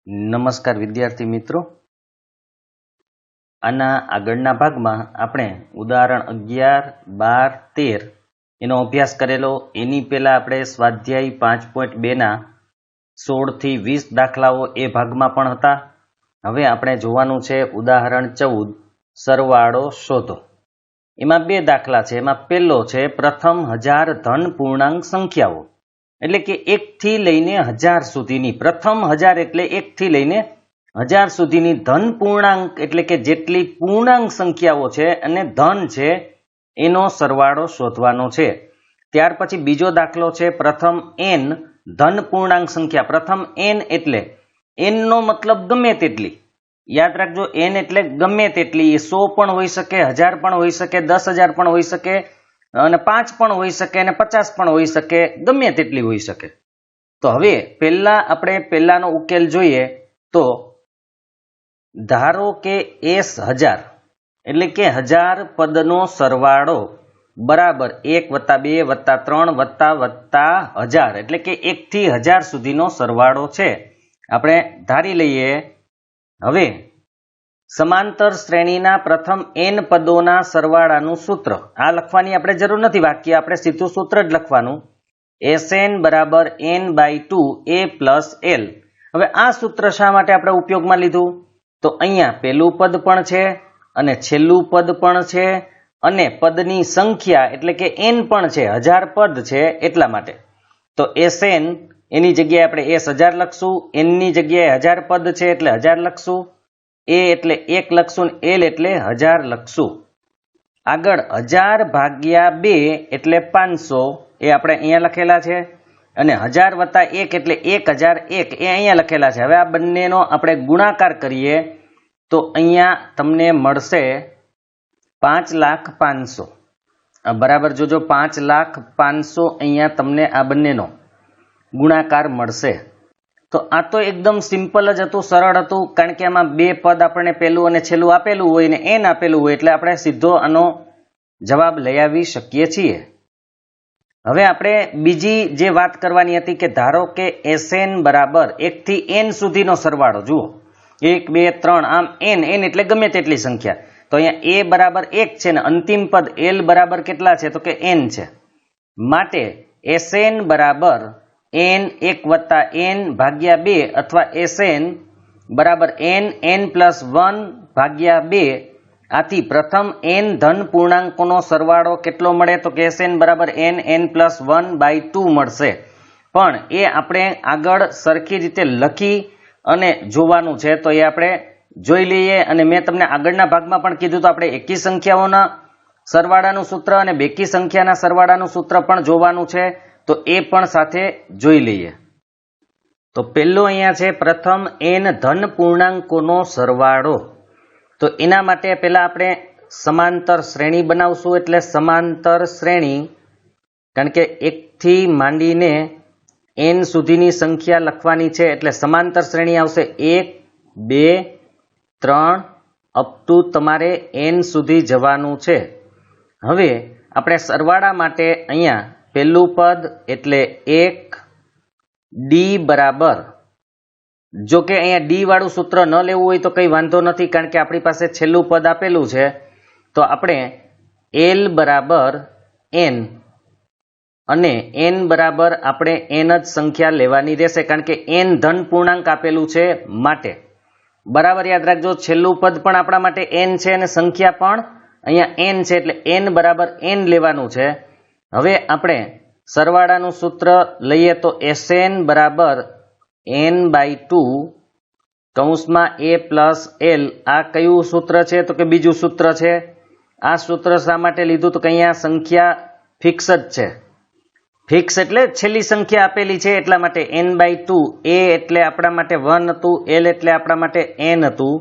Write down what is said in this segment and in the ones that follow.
નમસ્કાર વિદ્યાર્થી મિત્રો, આના આગળના ભાગમાં આપણે ઉદાહરણ 11, 12, 13 એનો અભ્યાસ કરેલો. એની પહેલા આપણે સ્વાધ્યાય 5.2 ના 16 થી 20 દાખલાઓ એ ભાગમાં પણ હતા. હવે આપણે જોવાનું છે ઉદાહરણ 14, સરવાળો શોધો. એમાં બે દાખલા છે. એમાં પહેલો છે પ્રથમ 1000 ધન પૂર્ણાંક સંખ્યાઓ, એટલે કે 1 થી લઈને 1000 સુધીની. પ્રથમ 1000 એટલે 1 થી લઈને 1000 સુધીની ધન પૂર્ણાંક એટલે કે જેટલી પૂર્ણાંક સંખ્યાઓ છે અને ધન છે એનો સરવાળો શોધવાનો છે. ત્યાર પછી બીજો દાખલો છે પ્રથમ n ધન પૂર્ણાંક સંખ્યા. પ્રથમ n એટલે n નો મતલબ ગમે તેટલી. યાદ રાખજો, n એટલે ગમે તેટલી. એ 100 પણ હોઈ શકે, 1000 પણ હોઈ શકે, 10,000 પણ હોઈ શકે, અને 5 પણ હોઈ શકે, અને 50 પણ હોઈ શકે, ગમે તેટલી હોઈ શકે. તો હવે પહેલા આપણે પહેલાનો ઉકેલ જોઈએ. તો ધારો કે s 1000 એટલે કે 1000 પદનો સરવાળો બરાબર 1 + 2 + 3 + 1000 એટલે કે 1 થી 1000 સુધીનો સરવાળો છે. આપણે ધારી લઈએ. હવે સમાંતર શ્રેણીના પ્રથમ n પદોના સરવાળાનું સૂત્ર આ લખવાની આપણે જરૂર નથી. વાક્ય આપણે સીધું સૂત્ર જ લખવાનું. Sn = n/2 a + l. હવે આ સૂત્ર શા માટે આપણે ઉપયોગમાં લીધું? તો અહીંયા પહેલું પદ પણ છે અને છેલ્લું પદ પણ છે અને પદની સંખ્યા એટલે કે n પણ છે. 1000 પદ છે એટલા માટે. તો Sn એની જગ્યાએ આપણે s 1000 લખશું, n ની જગ્યાએ 1000 પદ છે એટલે 1000 લખશું, a એટલે 1 લખશું, l એટલે 1000 લખશું. આગળ 1000 ભાગ્યા 2 એટલે 500 એ આપણે અહીંયા લખેલા છે, અને 1000 + 1 એટલે 1001 એ અહીંયા લખેલા છે. હવે આ બંનેનો આપણે ગુણાકાર કરીએ તો અહીંયા તમને મળશે 5,05,000. બરાબર જોજો, 5,05,000 અહીંયા તમને આ બંનેનો ગુણાકાર મળશે. તો આ તો એકદમ સિમ્પલ જ હતું, સરળ હતું, કારણ કે આમાં બે પદ આપણને પહેલું અને છેલ્લું આપેલું હોય ને n આપેલું હોય એટલે આપણે સીધો આનો જવાબ લઈ આવી શકીએ છીએ. હવે આપણે બીજી જે વાત કરવાની હતી કે ધારો કે Sn બરાબર 1 થી n સુધીનો સરવાળો. જુઓ 1, 2, 3 આમ n એટલે ગમે તેટલી સંખ્યા. તો અહીંયા a બરાબર 1 છે ને અંતિમ પદ l બરાબર કેટલા છે? તો કે n છે. માટે Sn બરાબર n 1 + n ભાગ્યા 2 અથવા Sn બરાબર n + 1 ભાગ્યા 2. આથી પ્રથમ n ધન પૂર્ણાંકોનો સરવાળો કેટલો મળે? તો કે Sn બરાબર n + 1/2 મળશે. પણ એ આપણે આગળ સરખી રીતે લખી અને જોવાનું છે, તો એ આપણે જોઈ લઈએ. અને મેં તમને આગળના ભાગમાં પણ કીધું તો આપણે એકી સંખ્યાઓના સરવાળાનું સૂત્ર અને બેકી સંખ્યાના સરવાળાનું સૂત્ર પણ જોવાનું છે, તો એ પણ સાથે જોઈ લઈએ. તો પહેલો અહીંયા છે પ્રથમ n ધન પૂર્ણાંકોનો સરવાળો. તો એના માટે પહેલા આપણે સમાંતર શ્રેણી બનાવશું. એટલે સમાંતર શ્રેણી, કારણ કે 1 થી માંડીને n સુધીની સંખ્યા લખવાની છે એટલે સમાંતર શ્રેણી આવશે 1, 2, 3 અપ ટુ તમારે n સુધી જવાનું છે. હવે આપણે સરવાળા માટે અહીંયા પહેલું પદ એટલે 1 d બરાબર, જો કે અહીંયા ડી વાળું સૂત્ર ન લેવું હોય તો કંઈ વાંધો નથી, કારણ કે આપણી પાસે છેલ્લું પદ આપેલું છે. તો આપણે l બરાબર n અને n બરાબર આપણે n જ સંખ્યા લેવાની રહેશે, કારણ કે n ધન પૂર્ણાંક આપેલું છે માટે. બરાબર યાદ રાખજો, છેલ્લું પદ પણ આપણા માટે n છે અને સંખ્યા પણ અહીંયા n છે એટલે n બરાબર n લેવાનું છે. હવે આપણે સરવાળાનું સૂત્ર લઈએ તો Sn બરાબર n/2 કૌંસમાં a + l. આ કયું સૂત્ર છે? તો કે બીજું સૂત્ર છે. આ સૂત્ર શા માટે લીધું? તો કે અહીંયા સંખ્યા ફિક્સ જ છે. ફિક્સ એટલે છેલ્લી સંખ્યા આપેલી છે એટલા માટે n/2. a એટલે આપણા માટે 1 હતું, l એટલે આપણા માટે n હતું.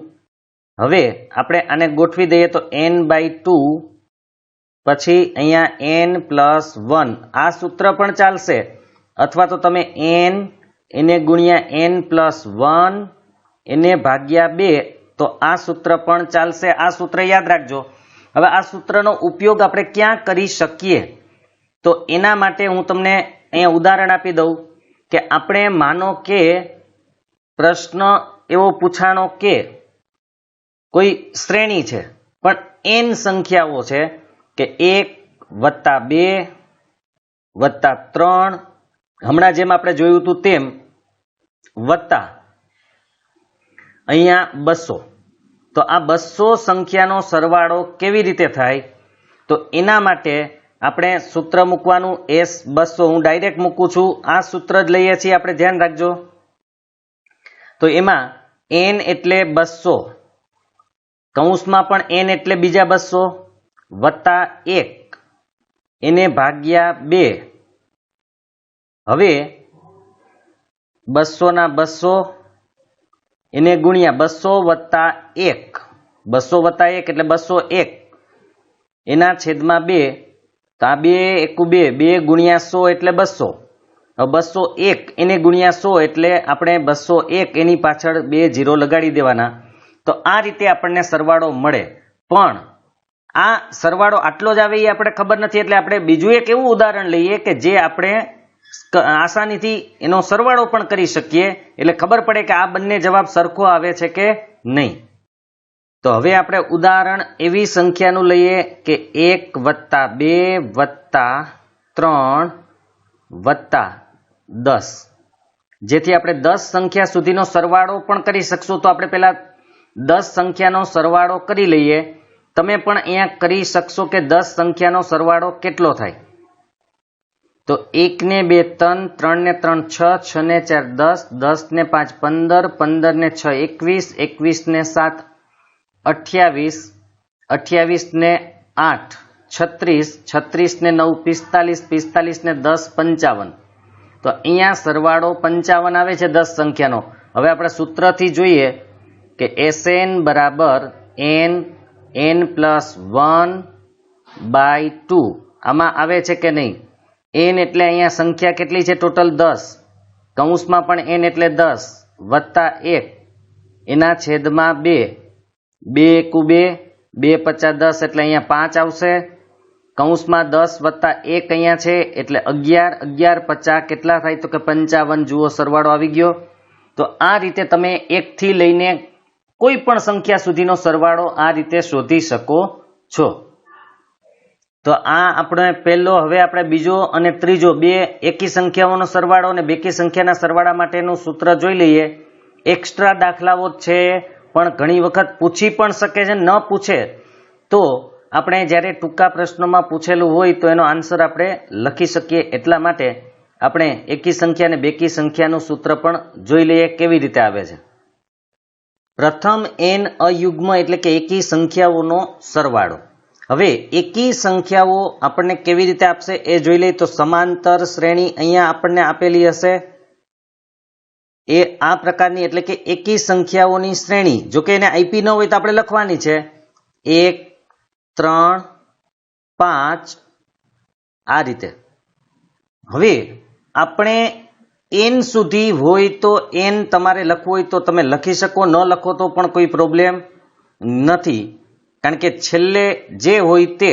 હવે આપણે આને ગોઠવી દઈએ તો n/2 પછી અહીંયા n + 1 આ સૂત્ર પણ ચાલશે, અથવા તો તમે n એને ગુણ્યા n + 1 એને ભાગ્યા 2 તો આ સૂત્ર પણ ચાલશે. આ સૂત્ર યાદ રાખજો. હવે આ સૂત્રનો ઉપયોગ આપણે ક્યાં કરી શકીએ? તો એના માટે હું તમને અહીંયા ઉદાહરણ આપી દઉં કે આપણે માનો કે પ્રશ્ન એવો પૂછાણો કે કોઈ શ્રેણી છે પણ n સંખ્યાઓ છે કે 1 + 2 + 3, હમણાં જેમ આપણે જોયું હતું તેમ વત્તા અહીંયા 200, તો આ 200 સંખ્યાનો સરવાળો કેવી રીતે થાય? તો એના માટે આપણે સૂત્ર મૂકવાનું S200, હું ડાયરેક્ટ મૂકું છું, આ સૂત્ર જ લઈએ છીએ આપણે, ધ્યાન રાખજો. તો એમાં n એટલે 200, કૌંસમાં પણ n એટલે બીજા 200 વત્તા 1 એને ભાગ્યા 2. હવે 200 ના 200 એને ગુણ્યા 200 + 1, 200 + 1 એટલે 201 એના છેદમાં 2. તો આ 2 × 2, 2 ગુણ્યા 100 એટલે 200. હવે 201 એને ગુણ્યા 100 એટલે આપણે 201 એની પાછળ 2 0 લગાડી દેવાના. તો આ રીતે આપણને સરવાળો મળે. પણ આ સરવાળો આટલો જ આવે એ આપણે ખબર નથી, એટલે આપણે બીજું એક એવું ઉદાહરણ લઈએ કે જે આપણે આસાનીથી એનો સરવાળો પણ કરી શકીએ, એટલે ખબર પડે કે આ બંને જવાબ સરખો આવે છે કે નહીં. તો હવે આપણે ઉદાહરણ એવી સંખ્યાનું લઈએ કે 1 + 2 + 3 + 10, જેથી આપણે 10 સંખ્યા સુધીનો સરવાળો પણ કરી શકશું. તો આપણે પહેલા 10 સંખ્યાનો સરવાળો કરી લઈએ. તમે પણ અહીંયા કરી શકશો કે 10 સંખ્યાનો સરવાળો કેટલો થાય? તો 1 ને 2 3, 3 ને 3 6, 6 ને 4 10, 10 ને 5 15, 15 ને 6 21, 21 ને 7 28, 28 ને 8 36, 36 ને 9 45, 45 ને 10 55. તો અહીંયા સરવાળો 55 આવે છે 10 સંખ્યાનો. હવે આપણે સૂત્રથી જોઈએ કે Sn = n + 1/2. આમાં આવે છે કે નહીં? n એટલે અહીંયા સંખ્યા કેટલી છે? ટોટલ 10, કૌંસમાં પણ n એટલે 10 વત્તા 1 એના છેદમાં 2, 2 × 2, 2 × 5 10 એટલે અહીંયા 5 આવશે. કૌંસમાં 10 વત્તા 1 અહીંયા છે એટલે 11, 11 × 50 કેટલા થાય? તો કે 55. જુઓ સરવાળો આવી ગયો. તો આ રીતે તમે 1 થી લઈને કોઈ પણ સંખ્યા સુધીનો સરવાળો આ રીતે શોધી શકો છો. તો આ આપણે પહેલો, હવે આપણે બીજો અને ત્રીજો બે એકી સંખ્યાઓનો સરવાળો અને બેકી સંખ્યાના સરવાળા માટેનું સૂત્ર જોઈ લઈએ. એક્સ્ટ્રા દાખલાઓ છે પણ ઘણી વખત પૂછી પણ શકે છે, ન પૂછે તો આપણે જ્યારે ટૂંકા પ્રશ્નોમાં પૂછેલું હોય તો એનો આન્સર આપણે લખી શકીએ. એટલા માટે આપણે એકી સંખ્યા અને બેકી સંખ્યાનું સૂત્ર પણ જોઈ લઈએ કેવી રીતે આવે છે. પ્રથમ n અયુગ્મ એટલે કે એકી સંખ્યાઓનો સરવાળો. હવે એકી સંખ્યાઓ આપણને કેવી રીતે આપશે એ જોઈ લઈએ. તો સમાંતર શ્રેણી અહીંયા આપણને આપેલી હશે એ આ પ્રકારની, એટલે કે એકી સંખ્યાઓની શ્રેણી. જો કે એને આપી ન હોય તો આપણે લખવાની છે 1 3 5 આ રીતે. હવે આપણે n સુધી હોય તો n તમારે લખવું હોય તો તમે લખી શકો, ન લખો તો પણ કોઈ પ્રોબ્લેમ નથી, કારણ કે છેલ્લે જે હોય તે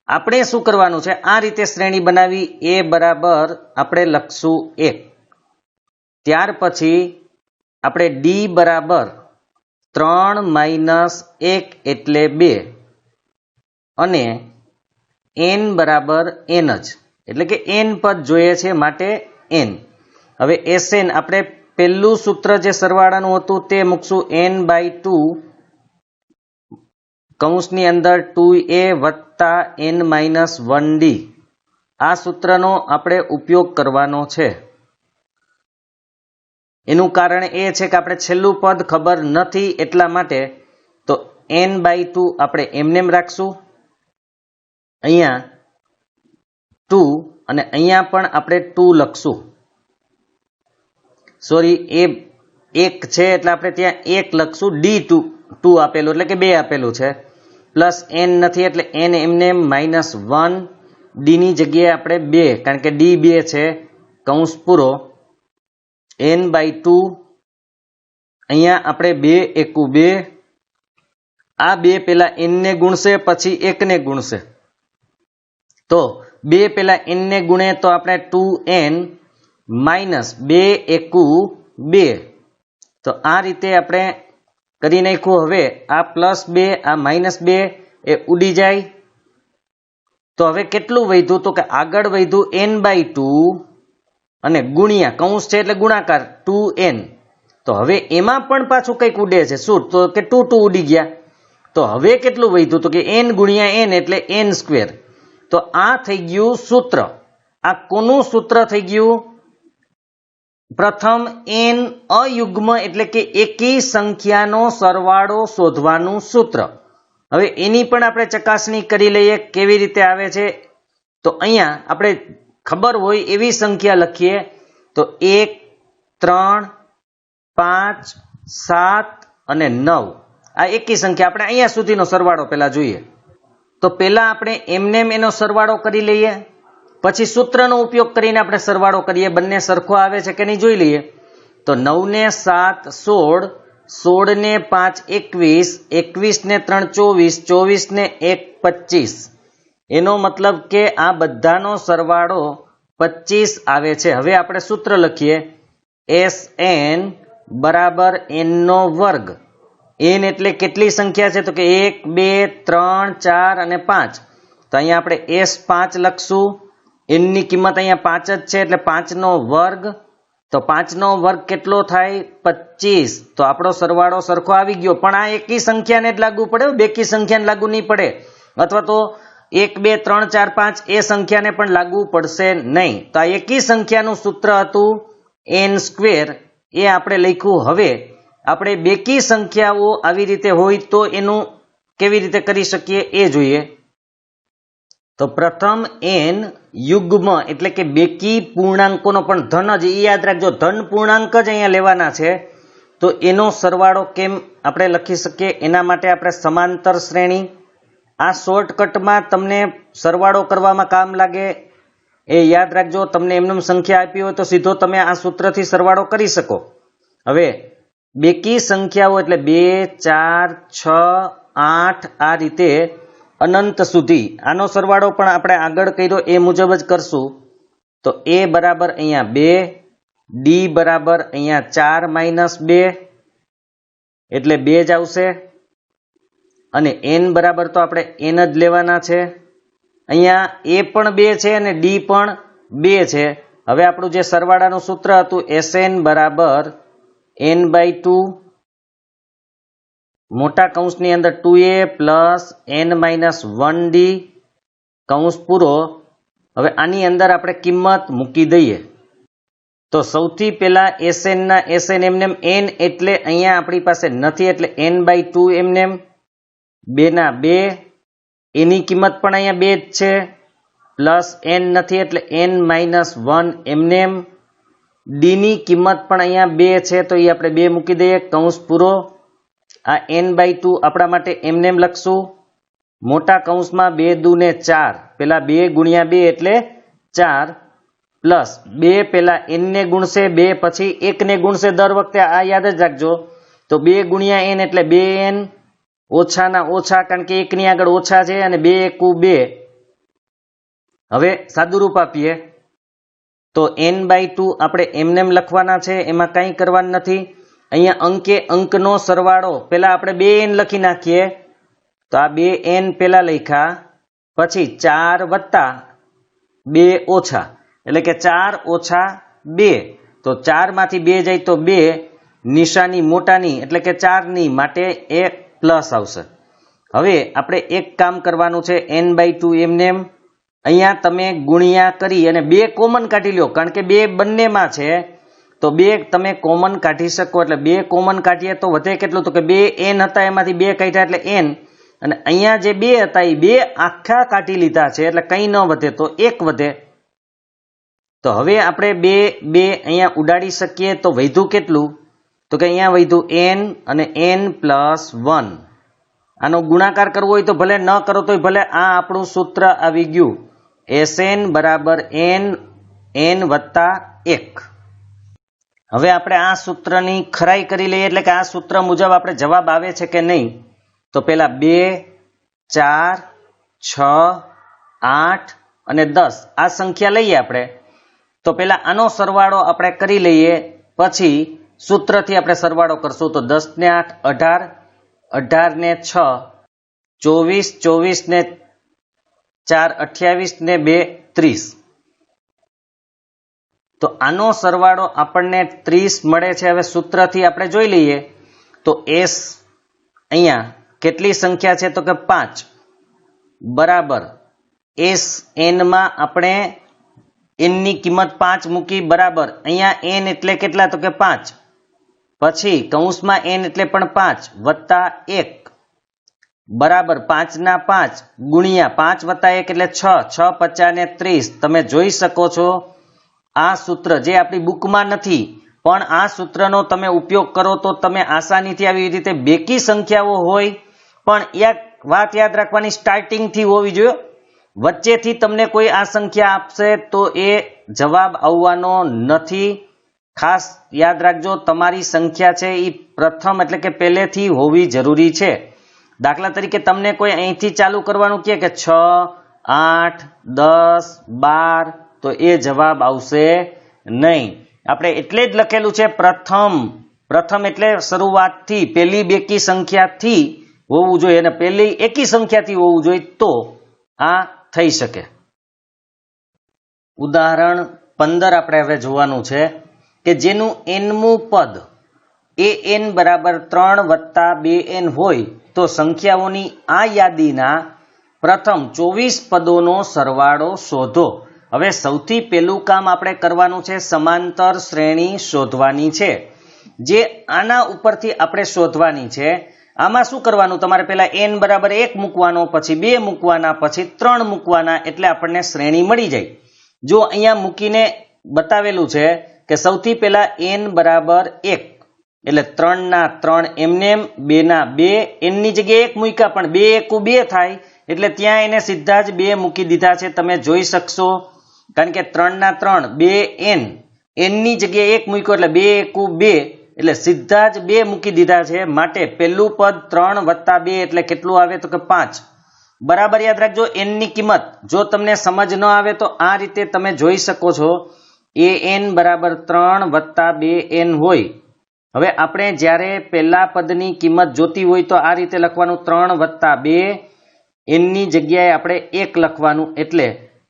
આપણે શું કરવાનું છે, આ રીતે શ્રેણી બનાવી. a બરાબર આપણે લખશું 1, ત્યાર પછી આપણે d બરાબર 3 - 1 એટલે 2 અને n બરાબર n જ, એટલે કે n પદ જોઈએ છે માટે n. હવે Sn આપણે પહેલું સૂત્ર જે સરવાળાનું હતું તે મૂકશું n/2 કૌંસની અંદર 2a વત્તા n - 1d. આ સૂત્રનો આપણે ઉપયોગ કરવાનો છે. એનું કારણ એ છે કે આપણે છેલ્લું પદ ખબર નથી એટલા માટે. તો n/2 આપણે એમનેમ રાખશું, અહીંયા 2 અને અહીંયા પણ આપણે 2 લખશું. સોરી, એ 1 છે એટલે આપણે ત્યાં 1 લખશું. d2 આપેલું એટલે કે 2 આપેલું છે, પ્લસ n નથી એટલે n એમનેમ -1, d ની જગ્યાએ આપણે 2, કારણ કે d 2 છે, કૌંસ પૂરો. n/2 અહીંયા આપણે 2 × 2, આ 2 પેલા n ને ગુણશે પછી 1 ને ગુણશે. તો 2 પેલા n ને ગુણે તો આપણે 2n - 2 × 2 તો આ રીતે આપણે કરી નાખ્યું. હવે આ +2 આ -2 એ ઉડી જાય. તો હવે કેટલું વધ્યું? તો કે આગળ વધ્યું n/2 અને ગુણ્યા કૌંસ છે એટલે ગુણાકાર 2n. તો હવે એમાં પણ પાછું કંઈક ઉડે છે. શું? તો કે 2 ઉડી ગયા. તો હવે કેટલું વધ્યું? તો કે n ગુણ્યા n એટલે n². તો આ થઈ ગયું સૂત્ર. આ કોનું સૂત્ર થઈ ગયું? પ્રથમ n અયુગ્મ એટલે કે એકી સંખ્યાનો સરવાળો શોધવાનું સૂત્ર. હવે એની પણ આપણે ચકાસણી કરી લઈએ કેવી રીતે આવે છે. તો અહીંયા આપણે ખબર હોય એવી સંખ્યા લખીએ. તો 1 3 5 7 અને 9 આ એકી સંખ્યા. આપણે અહીંયા સુધીનો સરવાળો પહેલા જોઈએ. તો પહેલા આપણે એમનેમ એનો સરવાળો કરી લઈએ, પછી સૂત્રનો ઉપયોગ કરીને આપણે સરવાળો કરીએ. બંને સરખો આવે છે કે નહીં જોઈ લઈએ. તો 9 ને 7 16, 16 ને 5 21, 21 ને 3 24, 24 ને 1 25. એનો મતલબ કે આ બધાનો સરવાળો 25 આવે છે. હવે આપણે સૂત્ર લખીએ. Sn બરાબર n નો વર્ગ. n એટલે કેટલી સંખ્યા છે? તો કે 1 2 3 4 અને 5. તો અહીંયા આપણે S5 લખશું. n ની કિંમત અહીંયા 5 જ છે એટલે 5 નો વર્ગ. તો 5 નો વર્ગ કેટલો થાય? 25. તો આપણો સરવાળો સરખો આવી ગયો. પણ આ એકી સંખ્યાને જ લાગુ પડે, બેકી સંખ્યાને લાગુ નહીં પડે. અથવા તો 1 2 3 4 5 એ સંખ્યાને પણ લાગુ પડશે નહીં. તો આ એકી સંખ્યાનું સૂત્ર હતું n². એ આપણે લખ્યું. હવે આપણે બેકી સંખ્યાઓ આવી રીતે હોય તો એનું કેવી રીતે કરી શકીએ એ જોઈએ. તો પ્રથમ n યુગ્મ એટલે કે બેકી પૂર્ણાંકોનો પણ ધન જ, એ યાદ રાખજો, ધન પૂર્ણાંક જ અહીંયા લેવાના છે. તો એનો સરવાળો કેમ આપણે લખી શકીએ? એના માટે આપણે સમાંતર શ્રેણી. આ શોર્ટકટમાં તમને સરવાળો કરવામાં કામ લાગે એ યાદ રાખજો. તમને એમનેમ સંખ્યા આપી હોય તો સીધો તમે આ સૂત્રથી સરવાળો કરી શકો. હવે બેકી સંખ્યાઓ એટલે 2 4 6 8 આ રીતે અનંત સુધી. આનો સરવાળો પણ આપણે આગળ કર્યો એ મુજબ જ કરશું. તો a બરાબર અહીંયા 2, d બરાબર અહીંયા 4 - 2 એટલે 2 જ આવશે. અને n બરાબર તો આપણે n જ લેવાના છે. અહીંયા a પણ 2 છે અને d પણ 2 છે. હવે આપણું જે સરવાળાનું સૂત્ર હતું Sn બરાબર n/2 મોટા કૌંસની અંદર 2a પ્લસ n - 1d કૌંસ પૂરો. હવે આની અંદર આપણે કિંમત મૂકી દઈએ. તો સૌથી પહેલા Sn ના Sn એમનેમ n એટલે અહીંયા આપણી પાસે નથી એટલે n/2 એમનેમ. 2 ના 2 એની કિંમત પણ અહીંયા 2 જ છે. પ્લસ n નથી એટલે n - 1 એમનેમ. d ની કિંમત પણ અહીંયા 2 છે તો એ આપણે 2 મૂકી દઈએ કૌંસ પૂરો. આ n/2 આપણા માટે એમનેમ લખશું. મોટા કૌંસમાં 2 દુ ને 4, પેલા 2 ગુણ્યા 2 એટલે 4 પ્લસ 2 પેલા n ને ગુણશે, 2 પછી 1 ને ગુણશે દર વખતે, આ યાદ જ રાખજો. તો 2 ગુણ્યા n એટલે 2n ઓછાના ઓછા, કારણ કે 1 ની આગળ ઓછા છે અને 2 × 2. હવે સાદુરૂપ આપીએ તો n/2 આપણે એમનેમ લખવાના છે, એમાં કંઈ કરવાનું નથી. અહીંયા અંકે અંકનો સરવાળો પહેલા આપણે 2n લખી નાખીએ. તો આ 2n પહેલા લખ્યા, પછી 4 વત્તા 2 ઓછા એટલે કે 4 ઓછા 2. તો 4 માંથી 2 જાય તો 2, નિશાની મોટાની એટલે કે 4 ની માટે એ પ્લસ આવશે. હવે આપણે એક કામ કરવાનું છે n/2 એમનેમ. અહીંયા તમે ગુણ્યા કરી અને 2 કોમન કાઢી લો, કારણ કે 2 બંનેમાં છે. તો 2 તમે કોમન કાઢી શકો એટલે 2 કોમન કાઢીએ તો વધે કેટલું? તો કે 2n હતા એમાંથી 2 કાઢ્યા એટલે n. અને અહીંયા જે 2 હતા એ 2 આખા કાઢી લીધા છે એટલે કંઈ ન વધે તો 1 વધે. તો હવે આપણે 2 અહીંયા ઉડાડી શકીએ તો વધ્યું કેટલું? તો કે અહીંયા વધ્યું n અને n + 1. આનો ગુણાકાર કરવો હોય તો ભલે, ન કરો તોય ભલે. આ આપણું સૂત્ર આવી ગયું Sn બરાબર n વત્તા 1. હવે આપણે આ સૂત્રની ખરાઈ કરી લઈએ, એટલે કે આ સૂત્ર મુજબ આપણે જવાબ આવે છે કે નહીં. તો પેલા 2 4 6 8 અને 10 આ સંખ્યા લઈએ આપણે. તો પેલા આનો સરવાળો આપણે કરી લઈએ, પછી સૂત્રથી આપણે સરવાળો કરશું તો 10 ને 8 18, 18 ને 6 24, 24 ને 4 28 ને 2 30. તો આનો સરવાળો આપણને 30 મળે છે. હવે સૂત્રથી આપણે જોઈ લઈએ તો એસ અહીંયા કેટલી સંખ્યા છે તો કે 5 બરાબર એસ એન માં આપણે એન ની કિંમત 5 મૂકી બરાબર અહીંયા એન એટલે કેટલા તો કે 5 પછી કૌંસમાં એન એટલે પણ 5 વત્તા 1 બરાબર 5 ના 5 ગુણ્યા 5 વત્તા 1 એટલે 6 6 50 ને 30. તમે જોઈ શકો છો આ સૂત્ર જે આપણી બુકમાં નથી પણ આ સૂત્રનો તમે ઉપયોગ કરો તો તમે આસાનીથી આવી રીતે બેકી સંખ્યાઓ હોય પણ એક વાત યાદ રાખવાની સ્ટાર્ટિંગથી હોવી જોઈએ. વચ્ચેથી તમને કોઈ આ સંખ્યા આપશે તો એ જવાબ આવવાનો નથી. ખાસ યાદ રાખજો તમારી સંખ્યા છે એ પ્રથમ એટલે કે પહેલેથી હોવી જરૂરી છે. દાખલા તરીકે તમને કોઈ અહીંથી ચાલુ કરવાનું કહે કે 6 8 10 12 તો એ જવાબ આવશે નહીં. આપણે એટલે જ લખેલું છે પ્રથમ એટલે શરૂઆતથી પહેલી બેકી સંખ્યાથી હોવું જોઈએ અને પહેલી એકી સંખ્યાથી હોવું જોઈએ તો આ થઈ શકે. ઉદાહરણ 15 આપણે હવે જોવાનું છે કે જેનું એનમું પદ એ એન બરાબર 3 વત્તા 2n હોય તો સંખ્યાઓની આ યાદીના પ્રથમ 24 પદોનો સરવાળો શોધો. હવે સૌથી પહેલું કામ આપણે કરવાનું છે સમાંતર શ્રેણી શોધવાની છે જે આના ઉપરથી આપણે શોધવાની છે. આમાં શું કરવાનું તમારે પહેલા n બરાબર 1 મૂકવાનો પછી 2 મૂકવાના પછી 3 મૂકવાના એટલે આપણને શ્રેણી મળી જાય. જો અહીંયા મૂકીને બતાવેલું છે કે સૌથી પહેલા n બરાબર 1 એટલે 3 ના 3 એમને 2 ના 2 n ની જગ્યાએ 1 મૂક્યા પણ 2 એકુ 2 થાય એટલે ત્યાં એને સીધા જ 2 મૂકી દીધા છે. તમે જોઈ શકશો કારણ કે 3 ના 3 2n n ની જગ્યાએ 1 મૂક્યો એટલે 2 એકુ 2 એટલે સીધા જ 2 મૂકી દીધા છે. માટે પહેલું પદ 3 વત્તા 2 એટલે કેટલું આવે તો કે 5 બરાબર. યાદ રાખજો n ની કિંમત જો તમને સમજ ન આવે તો આ રીતે તમે જોઈ શકો છો an બરાબર 3 વત્તા 2n હોય. હવે આપણે જ્યારે પહેલા પદની કિંમત જોતી હોય તો આ રીતે લખવાનું 3 વત્તા 2 n ની જગ્યાએ આપણે 1 લખવાનું એટલે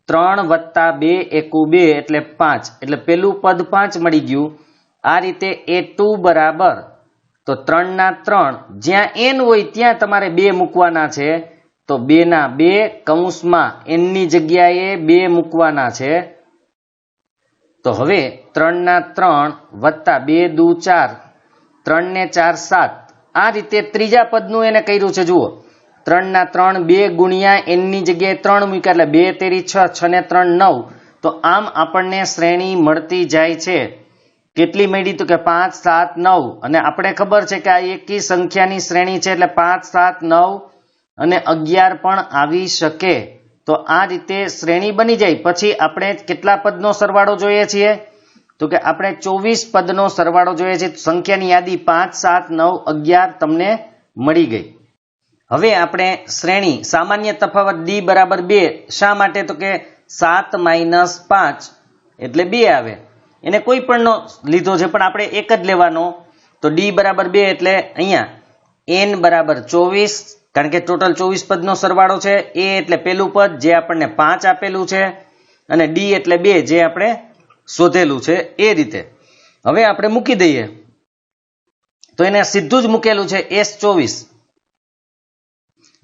3 વત્તા 2 એકુ 2 એટલે 5 એટલે પેલું પદ 5 મળી ગયું. આ રીતે a2 બરાબર તો 3 ના 3 જ્યાં n હોય ત્યાં તમારે 2 મૂકવાના છે તો 2 ના 2 કૌંસમાં n ની જગ્યાએ 2 મૂકવાના છે. તો હવે 3 ના 3 વત્તા 2 દુ 4 3 ને 4 7 આ રીતે ત્રીજા પદનું એને કર્યું છે. જુઓ 3 ના 3 2 ગુણ્યા n ની જગ્યાએ 3 મૂક્યા એટલે 2 તેરી 6 6 ને 3 9 તો આમ આપણને શ્રેણી મળતી જાય છે. કેટલી મળી તો કે 5 7 9 અને આપણે ખબર છે કે આ એકી સંખ્યાની શ્રેણી છે એટલે 5 7 9 અને 11 પણ આવી શકે. તો આ રીતે શ્રેણી બની જાય. પછી આપણે કેટલા પદનો સરવાળો જોઈએ છીએ તો કે આપણે 24 પદનો સરવાળો જોઈએ છે. સંખ્યાની યાદી 5 7 9 11 તમને મળી ગઈ. હવે આપણે શ્રેણી સામાન્ય તફાવત d બરાબર 2 શા માટે તો કે 7 માઇનસ 5 એટલે 2 આવે. એને કોઈ પણ નો લીધો છે પણ આપણે એક જ લેવાનો તો d બરાબર 2 એટલે અહીંયા n બરાબર 24 કારણ કે ટોટલ 24 પદનો સરવાળો છે. a એટલે પેલું પદ જે આપણને 5 આપેલું છે અને d એટલે 2 જે આપણે શોધેલું છે એ રીતે. હવે આપણે મૂકી દઈએ તો એને સીધું જ મૂકેલું છે s24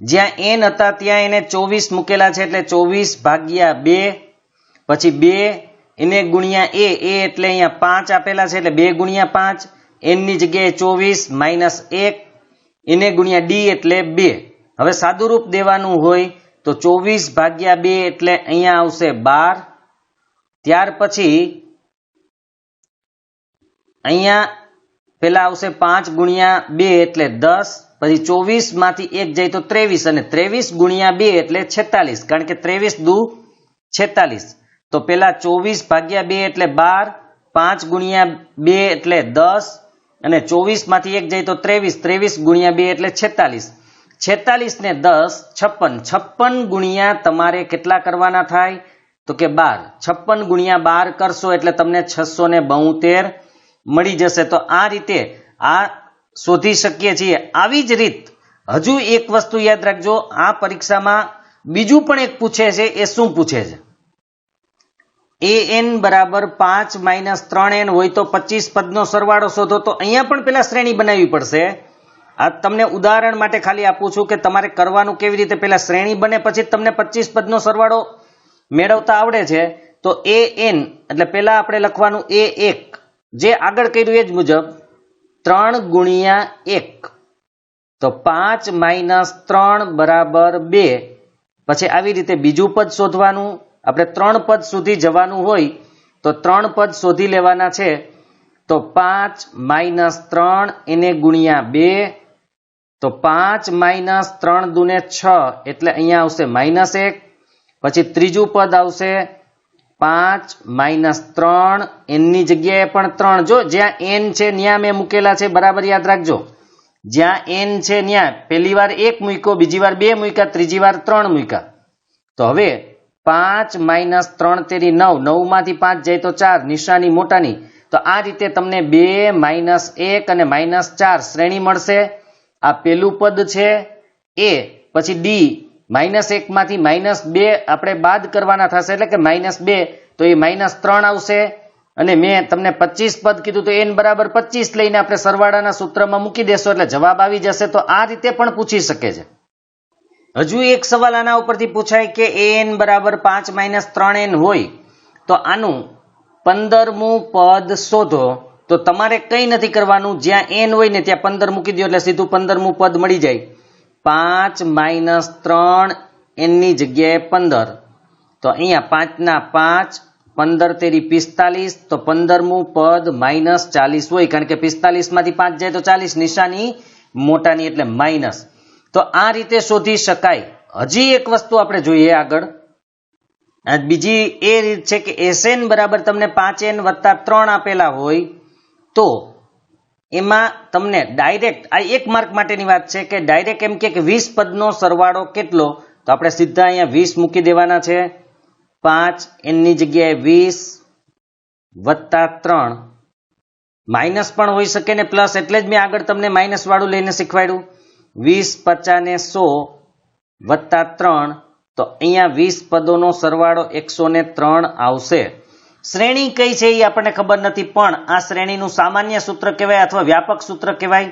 જ્યાં n હતા ત્યાં એને 24 મૂકેલા છે એટલે 24 ભાગ્યા 2 પછી 2 એને ગુણ્યા a એટલે અહીંયા 5 આપેલા છે એટલે 2 ગુણ્યા 5 n ની જગ્યાએ 24 માઇનસ 1 એને ગુણ્યા d એટલે 2. હવે સાદું રૂપ દેવાનું હોય તો 24 ભાગ્યા 2 એટલે અહીંયા આવશે 12. ત્યાર પછી અહીંયા પેલા આવશે 5 ગુણ્યા 2 એટલે 10 પછી 24 માંથી 1 જાય તો 23 અને 23 ગુણ્યા 2 એટલે 46 કારણ કે 23 દુ 46 તો પેલા 24 ભાગ્યા 2 એટલે 12 5 ગુણ્યા 2 એટલે 10 અને 24 માંથી 1 જાય તો 23 23 ગુણ્યા 2 એટલે 46 46 ને 10 56 56 ગુણ્યા તમારે કેટલા કરવાના થાય તો કે 12 56 ગુણ્યા 12 કરશો એટલે તમને 672 મળી જશે. તો આ રીતે આ શોધી શકીએ છીએ. આવી જ રીત હજુ એક વસ્તુ યાદ રાખજો, આ પરીક્ષામાં બીજું પણ એક પૂછે છે. એ શું પૂછે છે? an બરાબર 5 માઇનસ 3n હોય તો 25 પદનો સરવાળો શોધો. તો અહીંયા પણ પેલા શ્રેણી બનાવવી પડશે. આ તમને ઉદાહરણ માટે ખાલી આપું છું કે તમારે કરવાનું કેવી રીતે. પેલા શ્રેણી બને પછી તમને 25 પદનો સરવાળો મેળવતા આવડે છે. તો an એટલે પેલા આપણે લખવાનું a1, જે આગળ કર્યું એ જ મુજબ 3 ગુણ્યા 1, તો 5 માઇનસ 3 બરાબર 2. પછી આવી રીતે બીજું પદ શોધવાનું. આપણે 3 પદ સુધી જવાનું હોય તો 3 પદ શોધી લેવાના છે. તો 5 માઇનસ 3 એને ગુણ્યા 2, તો 5 માઇનસ 3 દુને 6 એટલે અહીંયા આવશે -1. પછી ત્રીજું પદ આવશે 5 માઇનસ 3 એનની જગ્યાએ પણ 3. જો જ્યાં n છે ત્યાં મેં મૂકેલા છે, બરાબર યાદ રાખજો. જ્યાં n છે ત્યાં પહેલી વાર 1 મૂક્યો, બીજી વાર 2 મૂક્યા, ત્રીજી વાર 3 મૂક્યા. તો હવે 5 માઇનસ 3 તેરી 9, 9 માંથી 5 જાય તો 4, નિશાની મોટાની. તો આ રીતે તમને 2 માઇનસ 1 અને માઇનસ 4 શ્રેણી મળશે. આ પેલું પદ છે એ, પછી ડી -1 માંથી -2 આપણે બાદ કરવાના થશે, એટલે કે -2, તો એ -3 આવશે. અને મેં તમને 25 પદ કીધું તો n બરાબર 25 લઈને આપણે સરવાળાના સૂત્રમાં મૂકી દેશો એટલે જવાબ આવી જશે. તો આ રીતે પણ પૂછી શકે છે. હજુ એક સવાલ આના ઉપરથી પૂછાય કે an બરાબર 5 માઇનસ 3n હોય તો આનું 15મું પદ શોધો. તો તમારે કંઈ નથી કરવાનું, જ્યાં n હોય ને ત્યાં 15 મૂકી દો એટલે સીધું 15મું પદ મળી જાય. 5 માઇનસ 3 એનની જગ્યાએ 15, તો અહીંયા 5 ના 5, 15 તેરી 45, તો 15મું પદ -40 હોય, કારણ કે 45 માંથી 5 જાય તો 40, નિશાની મોટાની એટલે માઇનસ. તો આ રીતે શોધી શકાય. હજી એક વસ્તુ આપણે જોઈએ આગળ. બીજી એ રીત છે કે Sn બરાબર તમને 5n વત્તા 3 આપેલા હોય તો એમાં તમને ડાયરેક્ટ, આ 1 માર્ક માટેની વાત છે કે ડાયરેક્ટ એમ કે 20 પદનો સરવાળો કેટલો, તો આપણે સીધા અહીંયા 20 મૂકી દેવાના છે. 5 એનની જગ્યાએ 20 વત્તા 3, માઇનસ પણ હોઈ શકે ને પ્લસ, એટલે જ મેં આગળ તમને માઇનસ વાળું લઈને શીખવાડ્યું. 20 50 ને 100 વત્તા 3, તો અહીંયા 20 પદોનો સરવાળો 103 આવશે. શ્રેણી કઈ છે એ આપણને ખબર નથી, પણ આ શ્રેણીનું સામાન્ય સૂત્ર કહેવાય અથવા વ્યાપક સૂત્ર કહેવાય.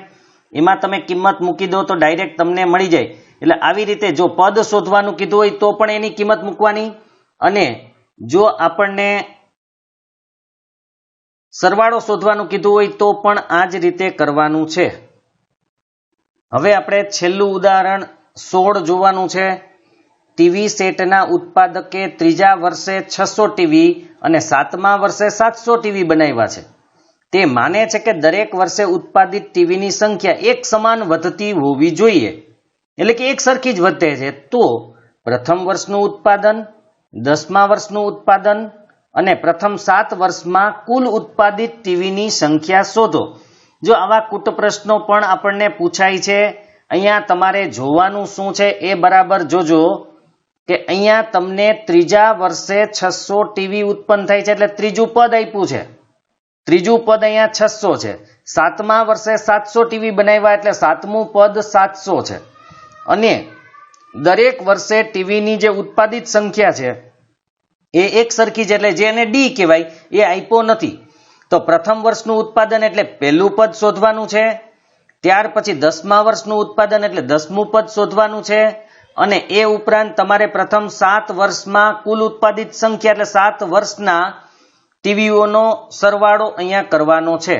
એમાં તમે કિંમત મૂકી દો તો ડાયરેક્ટ તમને મળી જાય. એટલે આવી રીતે જો પદ શોધવાનું કીધું હોય તો પણ એની કિંમત મૂકવાની, અને જો આપણને સરવાળો શોધવાનું કીધું હોય તો પણ આ જ રીતે કરવાનું છે. હવે આપણે છેલ્લું ઉદાહરણ 16 જોવાનું છે. ટીવી સેટના ઉત્પાદકે ત્રીજા વર્ષે 600 ટીવી અને 7મા વર્ષે 700 ટીવી બનાવ્યા છે. તે માને છે કે દરેક વર્ષે ઉત્પાદિત ટીવીની સંખ્યા એક સમાન વધતી હોવી જોઈએ, એટલે કે એક સરખી જ વધે છે. તો પ્રથમ વર્ષનું ઉત્પાદન, 10મા વર્ષનું ઉત્પાદન અને પ્રથમ 7 વર્ષમાં કુલ ઉત્પાદિત ટીવીની સંખ્યા શોધો. જો આવા કૂટ પ્રશ્નો પણ આપણને પૂછાય છે. અહીંયા તમારે જોવાનું શું છે એ બરાબર જોજો કે અહીંયા તમને ત્રીજા વર્ષે 600 ટીવી ઉત્પન્ન થાય છે, એટલે ત્રીજું પદ આપ્યું છે. ત્રીજું પદ અહીંયા 600 છે. 7મા વર્ષે 700 ટીવી બનાવ્યા એટલે 7મું પદ 700 છે. અને દરેક વર્ષે ટીવીની જે ઉત્પાદિત સંખ્યા છે એ એક સરખી છે, એટલે જેને ડી કહેવાય એ આપ્યો નથી. તો પ્રથમ વર્ષનું ઉત્પાદન એટલે પહેલું પદ શોધવાનું છે. ત્યાર પછી 10મા વર્ષનું ઉત્પાદન એટલે 10મું પદ શોધવાનું છે. અને એ ઉપરાંત તમારે પ્રથમ 7 વર્ષમાં કુલ ઉત્પાદિત સંખ્યા એટલે 7 વર્ષના ટીવીઓનો સરવાળો અહીંયા કરવાનો છે.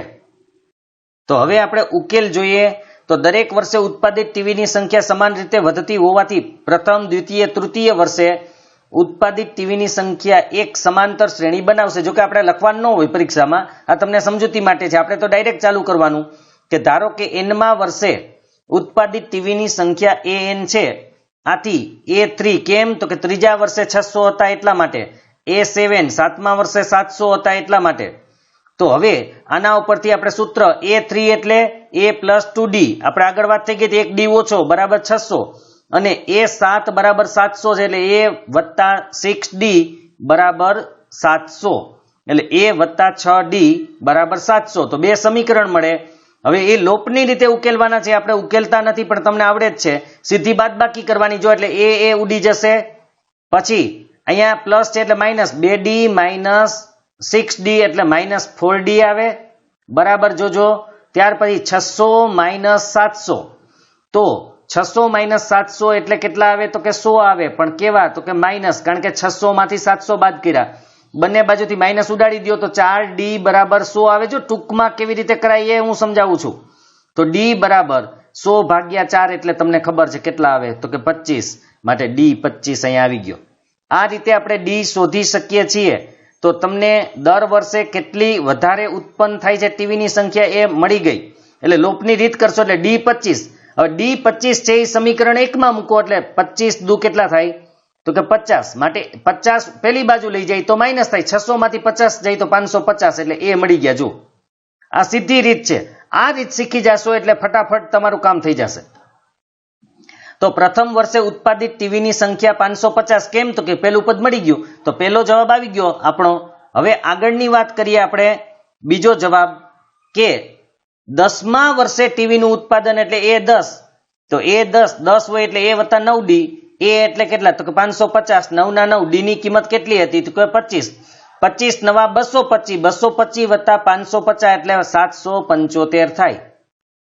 તો હવે આપણે ઉકેલ જોઈએ. તો દરેક વર્ષે ઉત્પાદિત ટીવીની સંખ્યા સમાન રીતે વધતી હોવાથી પ્રથમ, દ્વિતીય, તૃતીય વર્ષે ઉત્પાદિત ટીવીની સંખ્યા એક સમાંતર શ્રેણી બનાવશે. જો કે આપણે લખવાનું ન હોય પરીક્ષામાં, આ તમને સમજૂતી માટે છે. આપણે તો ડાયરેક્ટ ચાલુ કરવાનું કે ધારો કે n વર્ષે ઉત્પાદિત ટીવીની સંખ્યા an છે. આથી A3 કેમ, તો કે ત્રીજા વર્ષે 600 હતા એટલા માટે. A7 7મા વર્ષે 700 હતા એટલા માટે. તો હવે આના ઉપરથી આપણે સૂત્ર A3 એટલે A + 2D, આપણે આગળ વાત થઈ ગઈ હતી, 1D ઓછો બરાબર 600, અને A7 બરાબર 700 છે એટલે A + 6D બરાબર 700. એટલે a વત્તા 6d બરાબર 700. તો બે સમીકરણ મળે. હવે એ લોપની રીતે ઉકેલવાના છે, આપણે ઉકેલતા નથી પણ તમને આવડે જ છે. સીધી બાદબાકી કરવાની જો, એટલે એ ઉડી જશે. પછી અહીંયા પ્લસ છે એટલે માઇનસ 2d માઇનસ 6d એટલે માઇનસ 4d આવે બરાબર જોજો. ત્યાર પછી 600 માઇનસ 700, તો 600 માઇનસ 700 એટલે કેટલા આવે તો કે 100 આવે, પણ કેવા તો કે માઇનસ, કારણ કે 600 માંથી 700 બાદ કર્યા, બંને બાજુથી માઇનસ ઉડાડી દો તો 4d બરાબર 100 આવે. જો ટૂંકમાં કેવી રીતે કરાય એ હું સમજાવું છું. તો d બરાબર 100 ભાગ્યા 4 એટલે તમને ખબર છે કેટલા આવે તો કે 25, માટે d 25 અહીંયા આવી ગયો. આ રીતે આપણે d શોધી શકીએ છીએ. તો તમને દર વર્ષે કેટલી વધારે ઉત્પન્ન થાય છે ટીવીની સંખ્યા એ મળી ગઈ. એટલે લોપની રીત કરશો એટલે d 25. હવે d 25 છે એ સમીકરણ 1 માં મૂકો એટલે 25 દુ કેટલા થાય તો કે 50, માટે 50 પેલી બાજુ લઈ જાય તો માઇનસ થાય, 600 માંથી 50 જાય તો 550, એટલે એ મળી ગયા. જો આ સીધી રીત છે. આ રીત શીખી જશો એટલે ફટાફટ તમારું કામ થઈ જશે. તો પ્રથમ વર્ષે ઉત્પાદિત ટીવીની સંખ્યા 550. કેમ તો કે પેલું પદ મળી ગયું, તો પેલો જવાબ આવી ગયો આપણો. હવે આગળની વાત કરીએ આપણે. બીજો જવાબ કે 10મા વર્ષે ટીવીનું ઉત્પાદન એટલે એ 10, તો એ 10 હોય એટલે એ વત્તા 9d, એ એટલે કેટલા તો કે 550, 9 ના 9, d ની કિંમત કેટલી હતી તો કે 25, 25 નવા 225, 225 વત્તા 550 એટલે 775 થાય.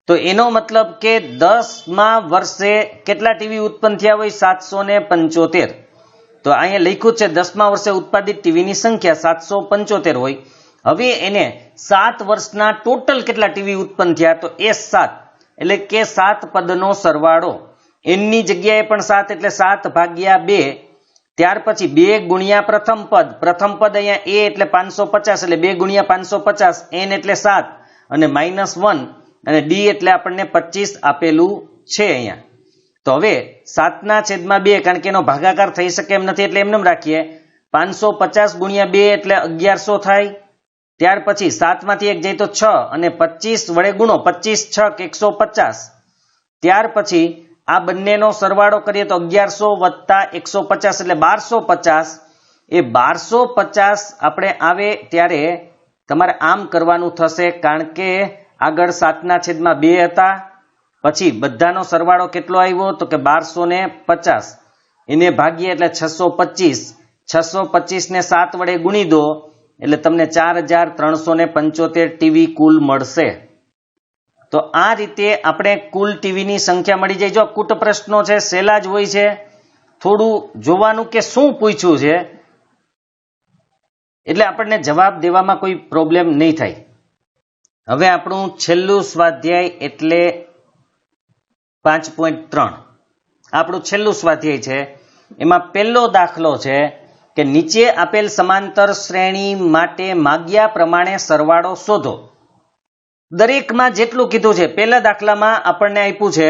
તો એનો મતલબ કે 10મા વર્ષે કેટલા ટીવી ઉત્પન્ન થયા હોય 775. તો અહીંયા લખ્યું છે 10મા વર્ષે ઉત્પાદિત ટીવીની સંખ્યા 775 હોય. હવે એને 7 વર્ષના ટોટલ કેટલા ટીવી ઉત્પન્ન થયા તો એ 7, એટલે કે 7 પદનો સરવાળો. એની જગ્યાએ પણ 7 એટલે 7 ભાગ્યા 2. ત્યાર પછી 2 ગુણ્યા પ્રથમ પદ અહીંયા a એટલે 550 એટલે 2 ગુણ્યા 550, n એટલે 7 અને -1 અને d એટલે આપણને 25 આપેલું છે અહીંયા. તો હવે 7/2, કારણ કે એનો ભાગાકાર થઈ શકે એમ નથી એટલે એમને રાખીએ. 550 ગુણ્યા 2 એટલે 1100 થાય. ત્યાર પછી 7 માંથી 1 જાય તો 6 અને 25 વડે ગુણો, 25 6 150. ત્યાર પછી આ બંનેનો સરવાળો કરીએ તો 1100 વત્તા 150 એટલે 1250. એ 1250 આપણે આવે ત્યારે તમારે આમ કરવાનું થશે, કારણ કે આગળ 7/2 હતા. પછી બધાનો સરવાળો કેટલો આવ્યો તો કે 1250, એને ભાગીએ એટલે 625. 625 ને 7 વડે ગુણી દો એટલે તમને 4375 ટીવી કુલ મળશે. તો આ રીતે આપણે કુલ ટીવીની સંખ્યા મળી જાય. જો કૂટ પ્રશ્નો છે સહેલા જ હોય છે, થોડું જોવાનું કે શું પૂછ્યું છે એટલે આપણને જવાબ દેવામાં કોઈ પ્રોબ્લેમ નહીં થાય. હવે આપણું છેલ્લું સ્વાધ્યાય એટલે 5.3 આપણું છેલ્લું સ્વાધ્યાય છે. એમાં પહેલો દાખલો છે કે નીચે આપેલ સમાંતર શ્રેણી માટે માગ્યા પ્રમાણે સરવાળો શોધો. દરેકમાં જેટલું કીધું છે, પહેલા દાખલામાં આપણને આપ્યું છે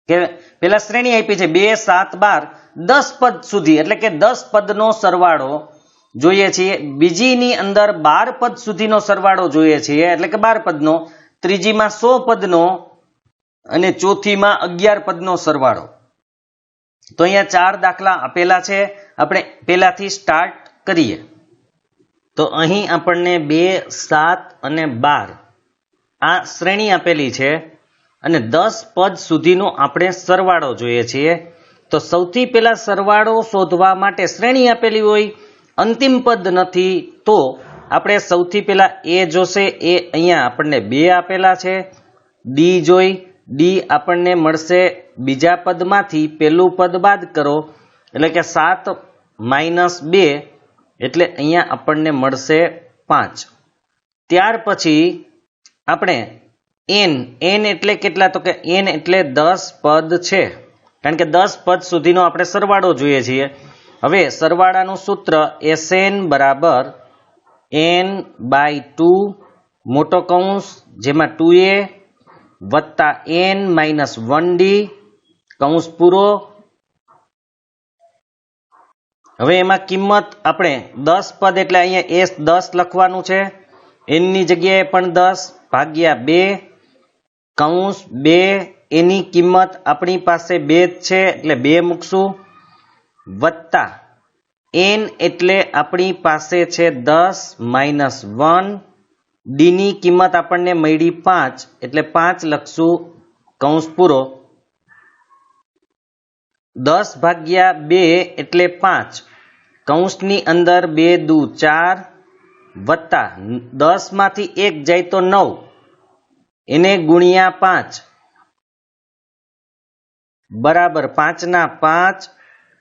કે પેલા શ્રેણી આપી છે 2 7 12 10 પદ સુધી, એટલે કે 10 પદનો સરવાળો જોઈએ છીએ. બીજીની અંદર 12 પદ સુધીનો સરવાળો જોઈએ છીએ, એટલે કે 12 પદનો. ત્રીજીમાં 100 પદનો અને ચોથીમાં 11 પદનો સરવાળો. તો અહીંયા 4 દાખલા આપેલા છે. આપણે પહેલાથી સ્ટાર્ટ કરીએ. તો અહીં આપણને 2 7 અને 12 આ શ્રેણી આપેલી છે અને 10 પદ સુધીનો આપણે સરવાળો જોઈએ છીએ. તો સૌથી પહેલા સરવાળો શોધવા માટે શ્રેણી આપેલી હોય, અંતિમ પદ નથી, તો આપણે સૌથી પહેલા એ જોશે. એ અહીંયા આપણને 2 આપેલા છે. ડી જોઈ, ડી આપણને મળશે બીજા પદમાંથી પહેલું પદ બાદ કરો એટલે કે 7 - 2 એટલે અહીંયા આપણને મળશે 5. ત્યાર પછી આપણે n એટલે કેટલા તો કે n એટલે 10 પદ છે, કારણ કે 10 પદ સુધીનો આપણે સરવાળો જોઈએ છીએ. હવે સરવાળાનું સૂત્ર Sn બરાબર n/2 મોટો કૌંસ જેમાં 2a વત્તા n - 1d કૌંસ પૂરો. હવે એમાં કિંમત આપણે 10 પદ એટલે અહીંયા s 10 લખવાનું છે, n ની જગ્યાએ પણ 10 ભાગ્યા 2 કૌંસ 2, એની કિંમત આપણી પાસે 2 જ છે એટલે 2 મૂકશું, વત્તા n એટલે આપણી પાસે છે 10 માઇનસ 1, ડી ની કિંમત આપણને મળી 5 એટલે 5 લખશું કૌંસ પૂરો, 10 ભાગ્યા 2 એટલે 5, કૌંસની અંદર 2 દુ 4 વત્તા 10 માંથી 1 જાય તો 9, એને ગુણ્યા 5 બરાબર 5 ના 5,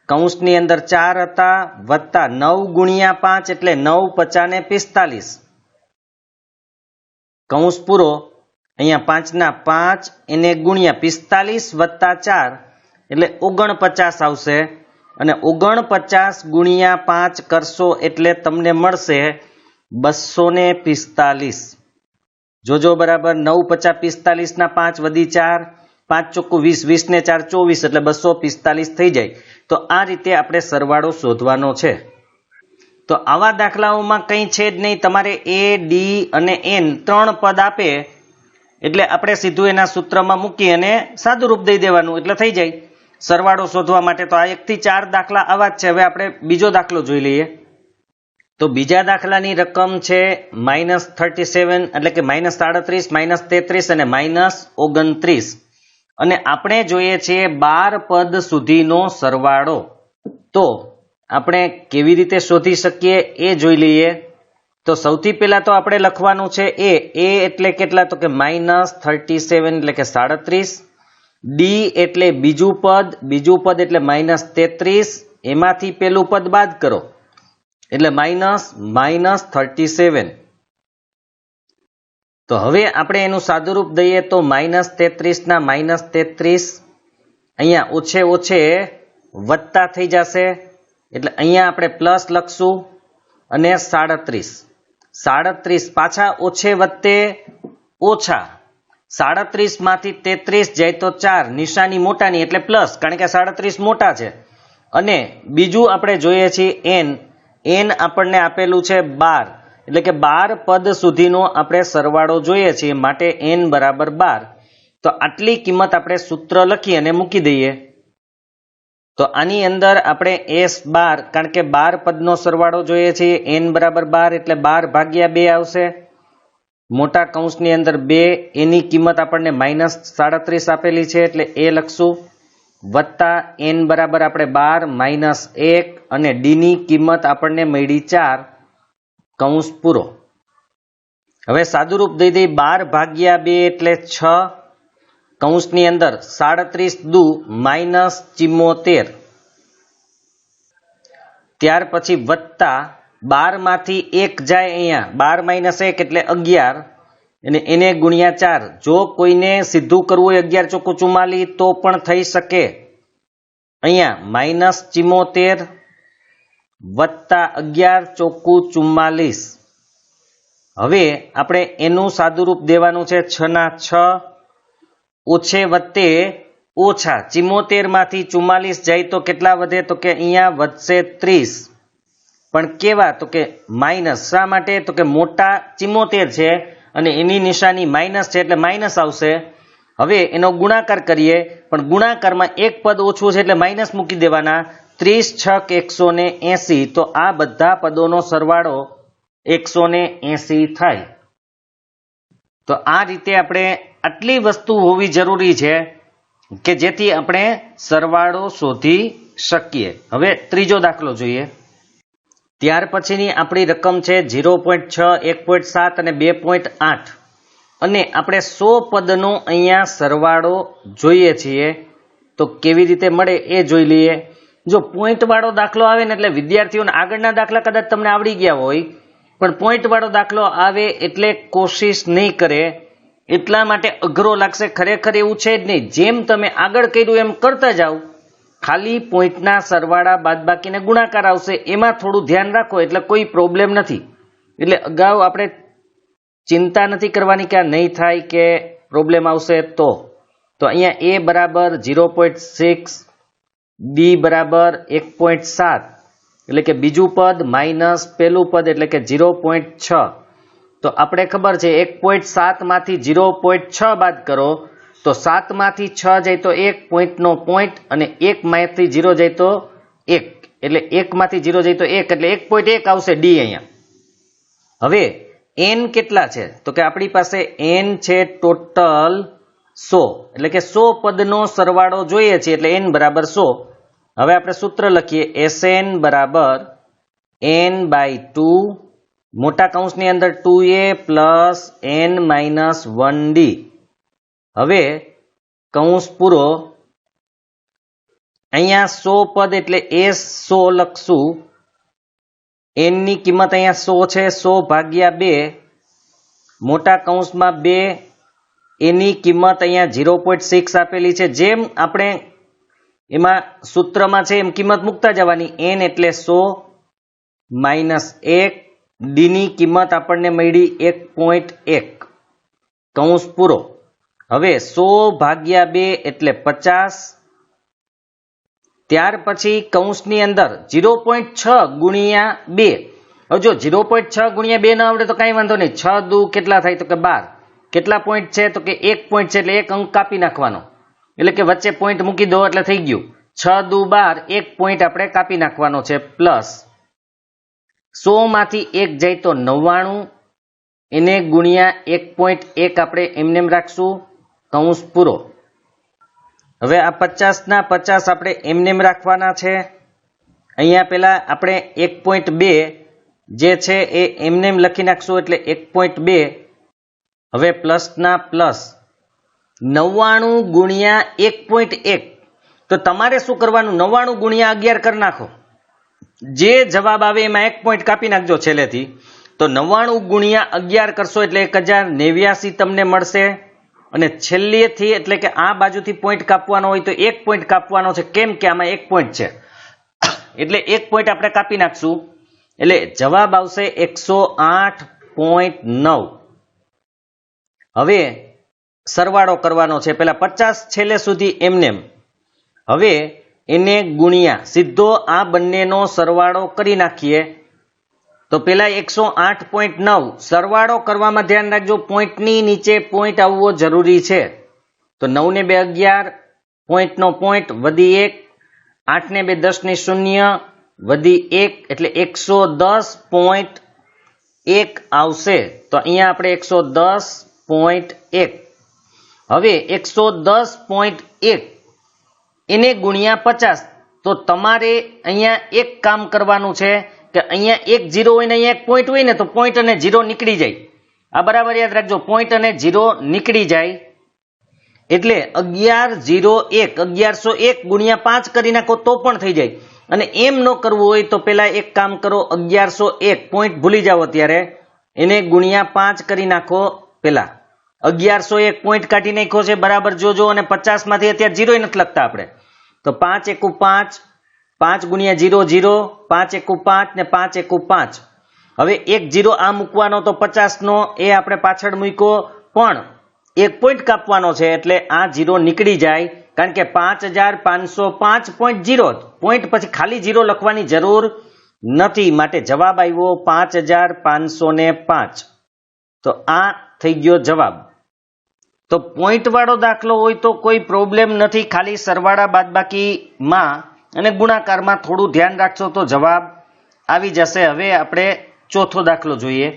કૌંસની અંદર 4 હતા વત્તા 9 ગુણ્યા 5 એટલે 9 50 ને 45, કૌંસ પૂરો, અહીંયા 5 ના 5 એને ગુણ્યા 45 વત્તા 4 એટલે 49 આવશે, અને 49 ગુણ્યા 5 કરશો એટલે તમને મળશે 245. જોજો બરાબર 9 50 45 ના 5 વધી 4, 5 ચોખ્ખું 20, 20 ને 4 24 એટલે 245 થઈ જાય. તો આ રીતે આપણે સરવાળો શોધવાનો છે. તો આવા દાખલાઓમાં કંઈ છે જ નહીં, તમારે a, d અને n 3 પદ આપે એટલે આપણે સીધું એના સૂત્રમાં મૂકી અને સાદુરૂપ દઈ દેવાનું એટલે થઈ જાય સરવાળો શોધવા માટે. તો આ 1 થી 4 દાખલા આવા જ છે. હવે આપણે બીજો દાખલો જોઈ લઈએ. તો બીજા દાખલાની રકમ છે -37 એટલે કે -37, -33 અને -29, અને આપણે જોઈએ છીએ 12 પદ સુધીનો સરવાળો. તો આપણે કેવી રીતે શોધી શકીએ એ જોઈ લઈએ. તો સૌથી પહેલા તો આપણે લખવાનું છે a એટલે કેટલા, તો કે -37 એટલે કે 37, d એટલે બીજું પદ એટલે -33, એમાંથી પેલું પદ બાદ કરો એટલે -37. તો હવે આપણે એનું સાદુરૂપ દઈએ તો -33 ના -33 અહીંયા ઓછે ઓછે વત્તા થઈ જશે એટલે અહીંયા આપણે પ્લસ લખશું, અને 37 પાછા ઓછે વત્તે ઓછા, 37 માંથી 33 જાય તો 4, નિશાની મોટાની એટલે પ્લસ, કારણ કે 37 મોટા છે. અને બીજું આપણે જોઈએ છીએ n આપણને આપેલું છે 12, એટલે કે 12 પદ સુધીનો આપણે સરવાળો જોઈએ છીએ, માટે n બરાબર 12. તો આટલી કિંમત આપણે સૂત્ર લખી અને મૂકી દઈએ. તો આની અંદર આપણે s12, કારણ કે 12 પદનો સરવાળો જોઈએ છીએ, n બરાબર 12 એટલે 12 ભાગ્યા 2 આવશે, મોટા કૌંસની અંદર 2, એની કિંમત આપણને -37 આપેલી છે એટલે એ લખશું, વત્તા n બરાબર આપણે 12 -1, અને d ની કિંમત આપણને મળી 4, કૌંસ પૂરો. હવે સાદુરૂપ દઈ દઈ, 12 ભાગ્યા 2 એટલે 6, કૌંસની અંદર 37 દુ -74, ત્યાર પછી વત્તા 12 માંથી 1 જાય, અહીંયા 12 - 1 એટલે 11, અને એને ગુણ્યા 4. જો કોઈને સીધું કરવું હોય 11 ચોખ્ખું 44 તો પણ થઈ શકે. અહીંયા -74 વત્તા 11 ચોખ્ખું 44. હવે આપણે એનું સાદુરૂપ દેવાનું છે 6 ના 6, ઓછે વત્તે ઓછા, 74 માંથી 44 જાય તો કેટલા વધે, તો કે અહીંયા વધશે 30, પણ કેવા, તો કે માઇનસ. શા માટે, તો કે મોટા 74 છે અને એની નિશાની માઇનસ છે એટલે માઇનસ આવશે. હવે એનો ગુણાકાર કરીએ, પણ ગુણાકારમાં એક પદ ઓછું છે એટલે માઇનસ મૂકી દેવાના, 30 છક 180, તો આ બધા પદોનો સરવાળો 180 થાય. તો આ રીતે આપણે આટલી વસ્તુ હોવી જરૂરી છે કે જેથી આપણે સરવાળો શોધી શકીએ. હવે ત્રીજો દાખલો જોઈએ. ત્યાર પછીની આપણી રકમ છે 0.6, 1.7 અને 2.8, અને આપણે 100 પદનો અહીંયા સરવાળો જોઈએ છીએ. તો કેવી રીતે મળે એ જોઈ લઈએ. જો પોઈન્ટ વાળો દાખલો આવે ને એટલે વિદ્યાર્થીઓને આગળના દાખલા કદાચ તમને આવડી ગયા હોય, પણ પોઈન્ટ વાળો દાખલો આવે એટલે કોશિશ નહીં કરે, એટલા માટે અઘરો લાગશે. ખરેખર એવું છે જ નહીં, જેમ તમે આગળ કર્યું એમ કરતા જાઓ, ખાલી પોઈન્ટના સરવાળા બાદબાકીને ગુણાકાર આવશે, એમાં થોડું ધ્યાન રાખો એટલે કોઈ પ્રોબ્લેમ નથી. એટલે અગાઉ આપણે ચિંતા નથી કરવાની કે આ નહીં થાય કે પ્રોબ્લેમ આવશે. તો અહીંયા a બરાબર 0.6, b બરાબર 1.7, એટલે કે બીજું પદ માઇનસ પેલું પદ એટલે કે 0.6. તો આપણે ખબર છે 1.7 માંથી 0.6 બાદ કરો તો 7 માંથી 6 જાય તો 1 પોઈન્ટનો પોઈન્ટ, અને 1 માંથી 0 જાય તો 1, એટલે 1 માંથી 0 જાય તો 1 એટલે 1.1 આવશે ડી અહીંયા. હવે n કેટલા છે તો કે આપણી પાસે n છે ટોટલ 100 એટલે કે 100 પદનો સરવાળો જોઈએ છે એટલે n બરાબર 100. હવે આપણે સૂત્ર લખીએ Sn બરાબર n/2 મોટા કૌંસની અંદર 2a plus n minus 1d. હવે કૌંસ પૂરો. અહીંયા 100 પદ એટલે S100 લખશું. n ની કિંમત અહીંયા 100 છે 100 ભાગ્યા 2 મોટા કૌંસમાં 2 એની કિંમત અહીંયા 0.6 આપેલી છે. જેમ આપણે એમાં સૂત્રમાં છે એમ કિંમત મૂકતા જવાની. n એટલે 100 માઇનસ 1 ડી ની કિંમત આપણને મળી 1.1 કૌંસ પૂરો. હવે 100 ભાગ્યા 2 એટલે 50. ત્યાર પછી કૌંસની અંદર 0.6 ગુણ્યા 2. હવે જો 0.6 ગુણ્યા 2 ન આવડે તો કાંઈ વાંધો નહીં. 6 દુ કેટલા થાય તો કે 12. કેટલા પોઈન્ટ છે તો કે 1 પોઈન્ટ છે એટલે 1 અંક કાપી નાખવાનો. એટલે કે વચ્ચે પોઈન્ટ મૂકી દો એટલે થઈ ગયું. 6 દુ 12 1 પોઈન્ટ આપણે કાપી નાખવાનો છે. પ્લસ 100 માંથી 1 જાય તો 99 એને ગુણ્યા 1.1 આપણે એમનેમ રાખશું. કૌંસ પૂરો. હવે આ 50 ના 50 આપણે એમનેમ રાખવાના છે. અહીંયા પેલા આપણે 1.2 જે છે એ એમનેમ લખી નાખશું એટલે 1.2. હવે પ્લસ ના પ્લસ 99 ગુણ્યા 1.1 તો તમારે શું કરવાનું 99 ગુણ્યા 11 કરી નાખો. જે જવાબ આવે એમાં 1 પોઈન્ટ કાપી નાખજો છેલ્લેથી. તો 99 ગુણ્યા 11 કરશો એટલે 1089 તમને મળશે. અને છેલ્લેથી એટલે કે આ બાજુથી પોઈન્ટ કાપવાનો હોય તો 1 પોઈન્ટ કાપવાનો છે. કેમ કે આમાં 1 પોઈન્ટ છે એટલે 1 પોઈન્ટ આપણે કાપી નાખશું એટલે જવાબ આવશે 108.9. હવે સરવાળો કરવાનો છે. પેલા 50 છેલ્લે સુધી એમનેમ. હવે એને ગુણ્યા સીધો આ બંનેનો સરવાળો કરી નાખીએ તો પેલા 108.9 સરવાળો કરવામાં ધ્યાન રાખજો પોઈન્ટની નીચે પોઈન્ટ આવવો જરૂરી છે. તો 9 ને 2 11 પોઈન્ટનો પોઈન્ટ વધી 1 8 ને 2 10 ની 0 વધી 1 એટલે 110.1 આવશે. તો અહીંયા આપણે 110.1. હવે 110.1 એને ગુણ્યા 50. તો તમારે અહીંયા એક કામ કરવાનું છે કે અહીંયા એક 0 હોય ને અહીંયા એક પોઈન્ટ હોય ને તો પોઈન્ટ અને 0 નીકળી જાય. આ બરાબર યાદ રાખજો પોઈન્ટ અને 0 નીકળી જાય એટલે 1101 ગુણ્યા 5 કરી નાખો તો પણ થઈ જાય. અને એમ ન કરવું હોય તો પેલા એક કામ કરો 1101 પોઈન્ટ ભૂલી જાઓ અત્યારે એને ગુણ્યા 5 કરી નાખો. પેલા 1101 પોઈન્ટ કાઢી નાખ્યો છે બરાબર જોજો. અને 50 માંથી અત્યારે 0 નથી લખતા આપણે તો 5 એકુ 5 5 ગુણ્યા 0 0 5 એકુ 5 ને 5 એકુ 5. હવે એક 0 આ મૂકવાનો તો 50 નો એ આપણે પાછળ મૂક્યો પણ એક પોઈન્ટ કાપવાનો છે એટલે આ 0 નીકળી જાય. કારણ કે 5505.0 પોઈન્ટ પછી ખાલી 0 લખવાની જરૂર નથી. માટે જવાબ આવ્યો 5505. તો આ થઈ ગયો જવાબ. તો પોઈન્ટ વાળો દાખલો હોય તો કોઈ પ્રોબ્લેમ નથી. ખાલી સરવાળા બાદબાકીમાં અને ગુણાકારમાં થોડું ધ્યાન રાખશો તો જવાબ આવી જશે. હવે આપણે ચોથો દાખલો જોઈએ.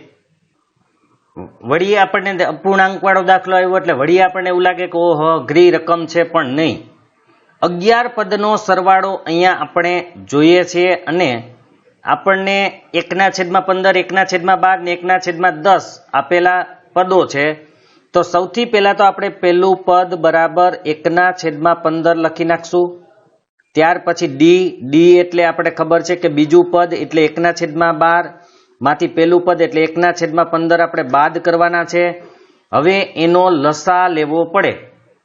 વળી આપણને અપૂર્ણાંક વાળો દાખલો આવ્યો એટલે વળી આપણને એવું લાગે કે ઓહો અઘરી રકમ છે પણ નહીં. 11 પદનો સરવાળો અહીંયા આપણે જોઈએ છીએ અને આપણને 1/15 1/12 ને 1/10 આપેલા પદો છે. તો સૌથી પહેલા તો આપણે પહેલું પદ બરાબર 1/15 લખી નાખશું. ત્યાર પછી ડી એટલે આપણે ખબર છે કે બીજું પદ એટલે 1/12 માંથી પહેલું પદ એટલે 1/15 આપણે બાદ કરવાના છે. હવે એનો લસા લેવો પડે.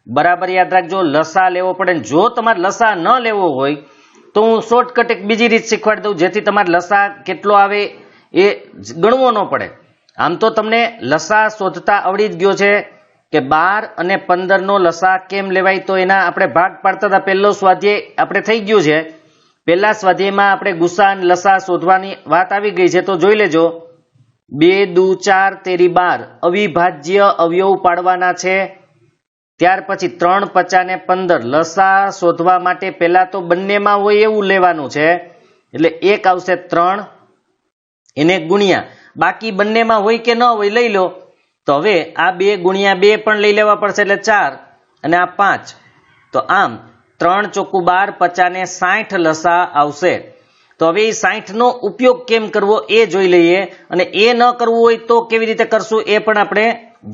બરાબર યાદ રાખજો લસા લેવો પડે. જો તમારે લસા ન લેવો હોય તો હું શોર્ટકટ એક બીજી રીત શીખવાડી દઉં જેથી તમારે લસા કેટલો આવે એ ગણવો ન પડે. આમ તો તમને લસા શોધતા આવડી જ ગયો છે કે 12 અને 15 નો લસા કેમ લેવાય. તો એના આપણે ભાગ પાડતા હતા. પહેલો સ્વાધ્યાય આપણે થઈ ગયું છે. પહેલા સ્વાધ્યાયમાં આપણે ગુસા અને લસા શોધવાની વાત આવી ગઈ છે તો જોઈ લેજો. 2 દુ 4 તેરી 12 અવિભાજ્ય અવયવ પાડવાના છે. ત્યાર પછી 3 50 ને 15 લસા શોધવા માટે પહેલા તો બંનેમાં હોય એવું લેવાનું છે. એટલે 1 આવશે 3, એને ગુણ્યા બાકી બંનેમાં હોય કે ન હોય લઈ લો, તો હવે આ 2 ગુણ્યા 2 પણ લઈ લેવા પડશે એટલે 4 અને આ 5, તો આમ 3 ચોકું 12, 50 ને 60 લસા આવશે. તો હવે એ 60 નો ઉપયોગ કેમ કરવો એ જોઈ લઈએ, અને એ ન કરવું હોય તો કેવી રીતે કરશું એ પણ આપણે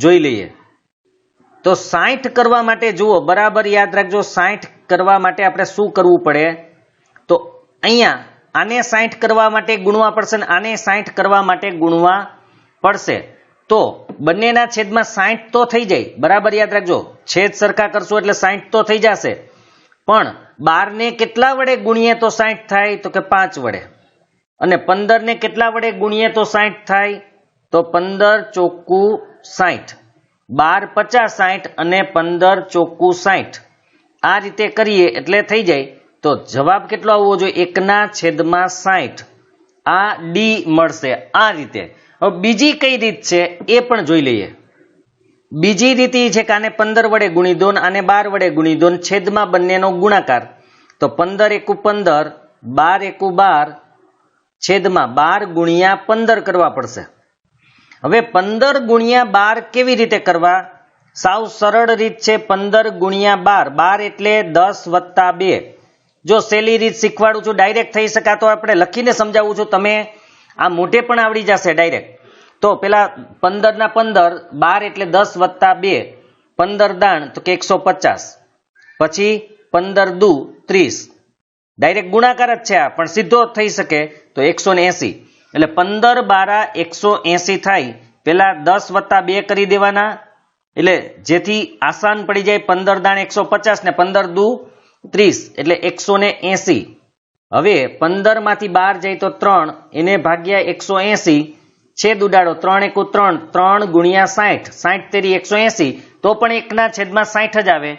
જોઈ લઈએ. તો 60 કરવા માટે જુઓ, બરાબર યાદ રાખજો, 60 કરવા માટે આપણે શું કરવું પડે, તો અહીંયા આને 60 કરવા માટે ગુણવા પડશે ને આને 60 કરવા માટે ગુણવા પડશે. તો બંનેના છેદમાં 60 તો થઈ જાય, બરાબર યાદ રાખજો, છેદ સરખા કરશું એટલે 60 તો થઈ જશે, પણ 12 ને કેટલા વડે ગુણીએ તો 60 થાય, તો કે 5 વડે, અને 15 ને કેટલા વડે ગુણીએ તો 60 થાય, તો 15 ચોખ્ખું 60, 12 50 60 અને 15 ચોખ્ખું 60. આ રીતે કરીએ એટલે થઈ જાય. તો જવાબ કેટલો આવવો જોઈએ, 1/60. આ ડી મળશે આ રીતે. હવે બીજી કઈ રીત છે એ પણ જોઈ લઈએ. બીજી રીત એ છે કે આને 15 વડે ગુણી દો ને આને 12 વડે ગુણી દો ને છેદમાં બંનેનો ગુણાકાર. તો 15 એકુ 15, 12 એકુ 12, છેદમાં 12 ગુણ્યા 15 કરવા પડશે. હવે 15 ગુણ્યા 12 કેવી રીતે કરવા, સાવ સરળ રીત છે, 15 ગુણ્યા 12, 12 એટલે 10 વત્તા 2. જો સહેલી રીત શીખવાડું છું, ડાયરેક્ટ થઈ શકા તો આપણે લખીને સમજાવું છું, તમે આ મોઢે પણ આવડી જશે ડાયરેક્ટ. તો પેલા 15 ના 15, 12 એટલે 10 વત્તા 2, 15 દાણ તો કે 150, પછી 15 દુ 30, ડાયરેક્ટ ગુણાકાર જ છે આ, પણ સીધો થઈ શકે તો 180. એટલે 15 12 180 થાય. પેલા 10 વત્તા 2 કરી દેવાના, એટલે જેથી આસાન પડી જાય, 15 દાણ 150 ને 15 દુ 30 એટલે 180. હવે 15 માંથી 12 જાય તો 3, એને ભાગ્યા 180, છેદ ઉડાડો, 3 એકુ 3, 3 ગુણ્યા 60, 60 તેરી 180, તો પણ 1/60 જ આવે.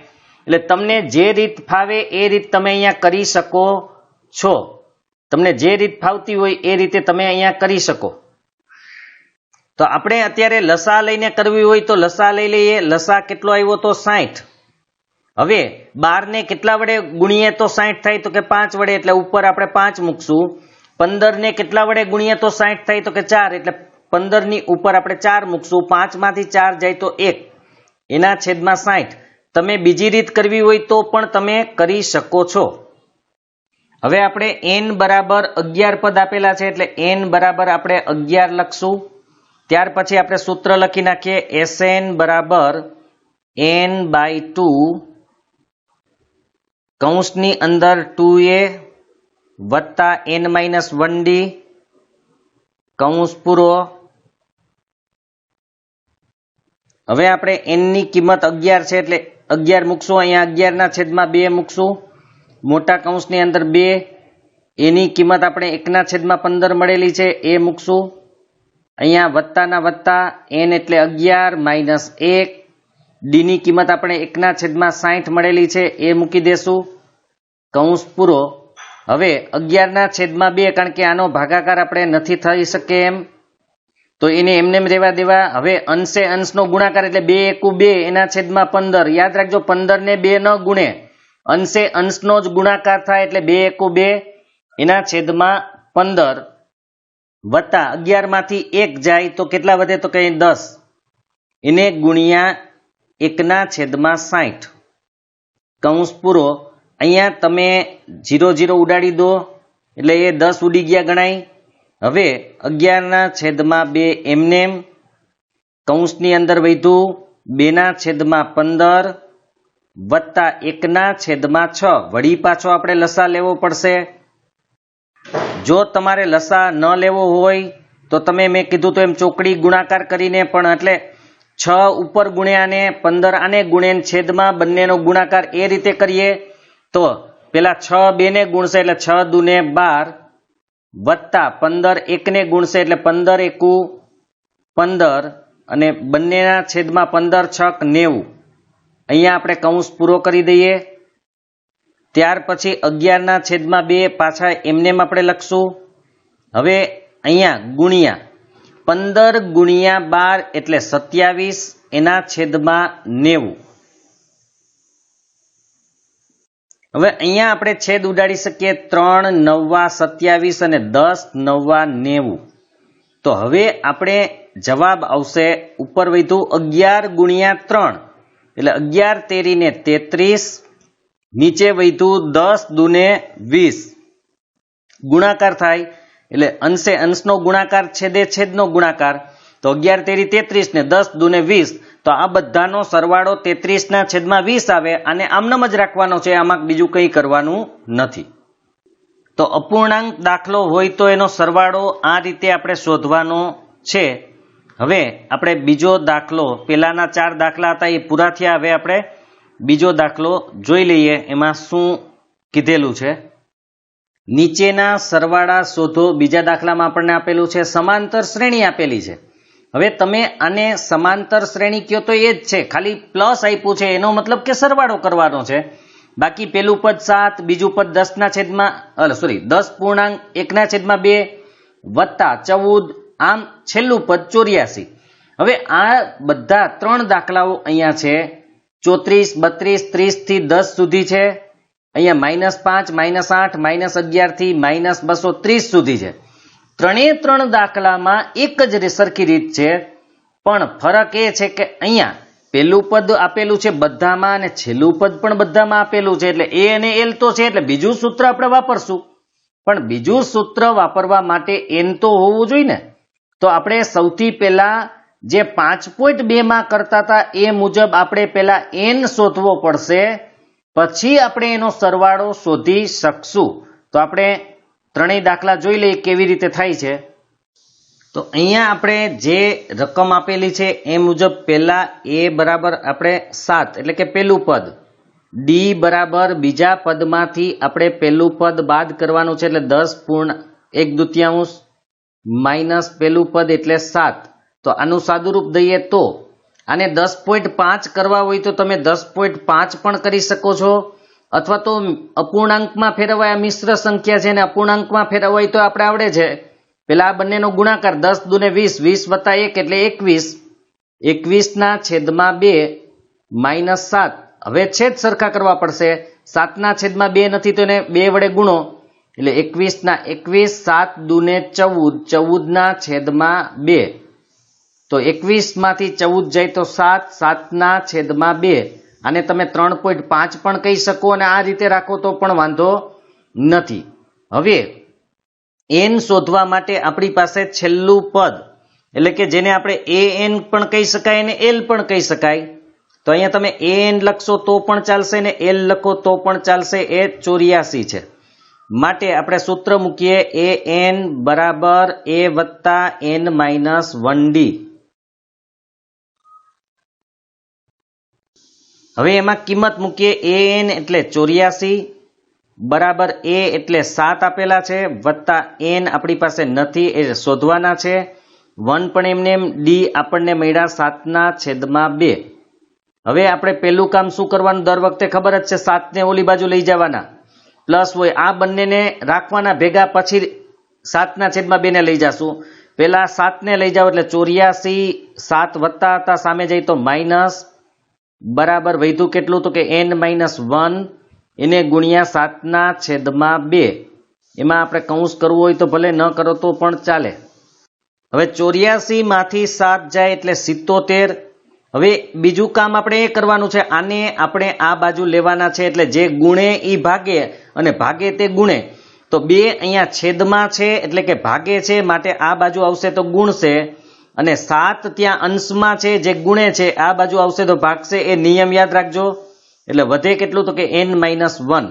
એટલે તમને જે રીત ફાવે એ રીત તમે અહીંયા કરી શકો છો. તમને જે રીત ફાવતી હોય એ રીતે તમે અહીંયા કરી શકો. તો આપણે અત્યારે લસા લઈને કરવી હોય તો લસા લઈ લઈએ. લસા કેટલો આવ્યો તો 60. હવે 12 ને કેટલા વડે ગુણીએ તો 60 થાય, તો કે 5 વડે, એટલે ઉપર આપણે 5 મૂકશું. 15 ને કેટલા વડે ગુણીએ તો 60 થાય, તો કે 4, એટલે 15 ની ઉપર આપણે 4 મૂકશું. 5 માંથી 4 જાય તો 1, એના છેદમાં 60. તમે બીજી રીત કરવી હોય તો પણ તમે કરી શકો છો. હવે આપણે n બરાબર 11 પદ આપેલા છે, એટલે n બરાબર આપણે 11 લખશું. ત્યાર પછી આપણે સૂત્ર લખી નાખીએ, Sn બરાબર n/2, કૌંસની અંદર 2a વત્તા n-1d, કૌંસ પૂરો. હવે આપણે n ની કિંમત 11 છે એટલે 11 મૂકશું, અહીંયા 11 ના છેદમાં 2 મૂકશું, મોટા કૌંસની અંદર 2, એની કિંમત આપણે 1/15 મળેલી છે એ મૂકશું. અહીંયા વત્તાના વત્તા, n એટલે 11 - 1, ડી ની કિંમત આપણે 1/60 મળેલી છે એ મૂકી દેશું, કૌંસ પૂરો. હવે 11/2, કારણ કે આનો ભાગાકાર આપણે નથી થઈ શકે એમ, તો એને એમને રહેવા દેવા. હવે અંશે અંશનો ગુણાકાર એટલે 2 એકુ 2, એના છેદમાં 15. યાદ રાખજો, 15 ને 2 ન ગુણે, અંશે અંશનો જ ગુણાકાર થાય, એટલે 2 એકુ 2, એના છેદમાં 15, વત્તા 11 માંથી 1 જાય તો કેટલા વધે, તો કે 10, એને ગુણ્યા 1/60, કૌંસ પૂરો. અહીંયા તમે 0 0 ઉડાડી દો એટલે એ 10 ઉડી ગયા ગણાય. હવે 11/2 એમનેમ, કૌંસની અંદર વધ્યું 2/15 વત્તા 1/6, વળી પાછો આપણે લસા લેવો પડશે. જો તમારે લસા ન લેવો હોય તો તમે મેં કીધું તો એમ ચોકડી ગુણાકાર કરીને પણ, એટલે 6 ઉપર ગુણ્યા ને 15 આને ગુણે છેદમાં બંનેનો ગુણાકાર એ રીતે કરીએ તો પેલા 6 2 ને ગુણશે એટલે 6 દુ ને 12 વત્તા 15 1 ને ગુણશે એટલે 15 એકુ 15 અને બંનેના છેદમાં 15 6 90. અહીંયા આપણે કૌંસ પૂરો કરી દઈએ. ત્યાર પછી 11/2 પાછા એમનેમ આપણે લખશું. હવે અહીંયા ગુણ્યા 15 ગુણ્યા 12 એટલે 27, એના છેદમાં 90. હવે અહીંયા આપણે છેદ ઉડાડી શકીએ 3 9 27 અને 10 9 90. તો હવે આપણે જવાબ આવશે ઉપર વધ્યું 11 ગુણ્યા 3 એટલે 11 તેરીને 33, નીચે વધ્યું 10 દુને 20. ગુણાકાર થાય એટલે અંશે અંશનો ગુણાકાર, છેદે છેદનો ગુણાકાર. તો 11 તેરી 33 ને 10 દુને 20. તો આ બધાનો સરવાળો 33 ના છેદમાં 20 આવે અને આમનામ જ રાખવાનો છે, આમાં બીજું કંઈ કરવાનું નથી. તો અપૂર્ણાંક દાખલો હોય તો એનો સરવાળો આ રીતે આપણે શોધવાનો છે. હવે આપણે બીજો દાખલો, પેલાના 4 દાખલા હતા એ પૂરા થયા. હવે આપણે બીજો દાખલો જોઈ લઈએ એમાં શું કીધેલું છે. નીચેના સરવાળા શોધો. બીજા દાખલામાં આપણને આપેલું છે સમાંતર શ્રેણી આપેલી છે. હવે તમે આને સમાંતર શ્રેણી કયો તો એ જ છે, ખાલી પ્લસ આપ્યું છે એનો મતલબ કે સરવાળો કરવાનો છે. બાકી પેલું પદ 7, બીજું પદ 10 ના છેદમાં 10 પૂર્ણાંક 1 ના છેદમાં 2 વત્તા 14, આમ છેલ્લું પદ 84. હવે આ બધા 3 દાખલાઓ અહીંયા છે. 34, 32, 30 થી 10 સુધી છે. અહીંયા -5, -8, -11 થી -230 સુધી છે. 3 દાખલામાં એક જ સરખી રીત છે, પણ ફરક એ છે કે અહીંયા પેલું પદ આપેલું છે બધામાં અને છેલ્લું પદ પણ બધામાં આપેલું છે. એટલે એ અને એલ તો છે, એટલે બીજું સૂત્ર આપણે વાપરશું. પણ બીજું સૂત્ર વાપરવા માટે એન તો હોવું જોઈએ ને. તો આપણે સૌથી પહેલા જે 5.2 માં કરતા હતા એ મુજબ આપણે પહેલા એન શોધવો પડશે, પછી આપણે એનો સરવાળો શોધી શકશું. તો આપણે 3 દાખલા જોઈ લઈએ કેવી રીતે થાય છે. તો અહીંયા આપણે જે રકમ આપેલી છે એ મુજબ પહેલા એ બરાબર આપણે 7 એટલે કે પેલું પદ, ડી બરાબર બીજા પદમાંથી આપણે પેલું પદ બાદ કરવાનું છે એટલે 10.1/2 માઇનસ પેલું પદ એટલે 7. તો આનું સાદુરૂપ દઈએ તો આને 10.5 કરવા હોય તો તમે 10.5 પણ કરી શકો છો, અથવા તો અપૂર્ણાંકમાં ફેરવાય. મિશ્ર સંખ્યા છે ને અપૂર્ણાંકમાં ફેરવાય તો આપણે આવડે છે. પેલા આ બંનેનો ગુણાકાર 10 દુને 20, 20 વત્તા 1 એટલે 21, 21 ના છેદમાં 2 -7. હવે છેદ સરખા કરવા પડશે. 7 ના છેદમાં 2 નથી તો એને 2 વડે ગુણો એટલે 21 ના 21, 7 દુને 14, 14 ના છેદમાં 2. તો 21 માંથી 14 જાય તો 7, 7 ના છેદમાં 2. આને તમે 3.5 પણ કહી શકો અને આ રીતે રાખો તો પણ વાંધો નથી. હવે એન શોધવા માટે આપણી પાસે છેલ્લું પદ એટલે કે જેને આપણે એન પણ કહી શકાય અને એલ પણ કહી શકાય. તો અહીંયા તમે એન લખશો તો પણ ચાલશે ને એલ લખો તો પણ ચાલશે. એ 84 છે. માટે આપણે સૂત્ર મૂકીએ એન બરાબર a વત્તા n - 1d. હવે એમાં કિંમત મૂકીએ. એન એટલે 84 બરાબર a એટલે 7 આપેલા છે વત્તા n આપણી પાસે નથી એ શોધવાના છે. 1 પણ એમને એમ, ડી આપણને મળ્યા 7 ના છેદમાં 2. હવે આપણે પેલું કામ શું કરવાનું, દર વખતે ખબર જ છે 7 ને ઓલી બાજુ લઈ જવાના, પ્લસ હોય આ બંનેને રાખવાના ભેગા, પછી 7 ના છેદમાં 2 ને લઈ જશું. પેલા 7 ને લઈ જાઓ એટલે 84, 7 વત્તા હતા સામે જાય તો માઇનસ, બરાબર વધ્યું કેટલું તો કે n - 1 એને ગુણ્યા 7 ના છેદમાં 2. એમાં આપણે કૌંસ કરવું હોય તો ભલે ન કરો તો પણ ચાલે. હવે 84 માંથી 7 જાય એટલે 77. હવે બીજું કામ આપણે એ કરવાનું છે, આને આપણે આ બાજુ લેવાના છે એટલે જે ગુણે એ ભાગે અને ભાગે તે ગુણે. તો 2 અહીંયા છેદમાં છે એટલે કે ભાગે છે, માટે આ બાજુ આવશે તો ગુણશે, અને 7 ત્યાં અંશમાં છે જે ગુણે છે આ બાજુ આવશે તો ભાગશે. એ નિયમ યાદ રાખજો. એટલે વધે કેટલું તો કે n - 1.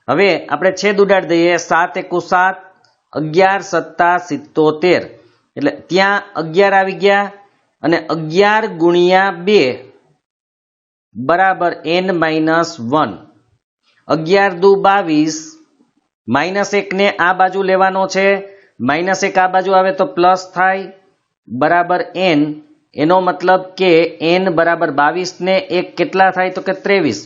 હવે આપણે છેદ ઉડાડી દઈએ. 7 × 7, 11 + 77 એટલે ત્યાં 11 આવી ગયા અને 11 ગુણ્યા 2 બરાબર n - 1. 11 દુ 22, -1 ને આ બાજુ લેવાનો છે, -1 આ બાજુ આવે તો પ્લસ થાય બરાબર n. એનો મતલબ કે n બરાબર 22 ને 1 કેટલા થાય તો કે 23.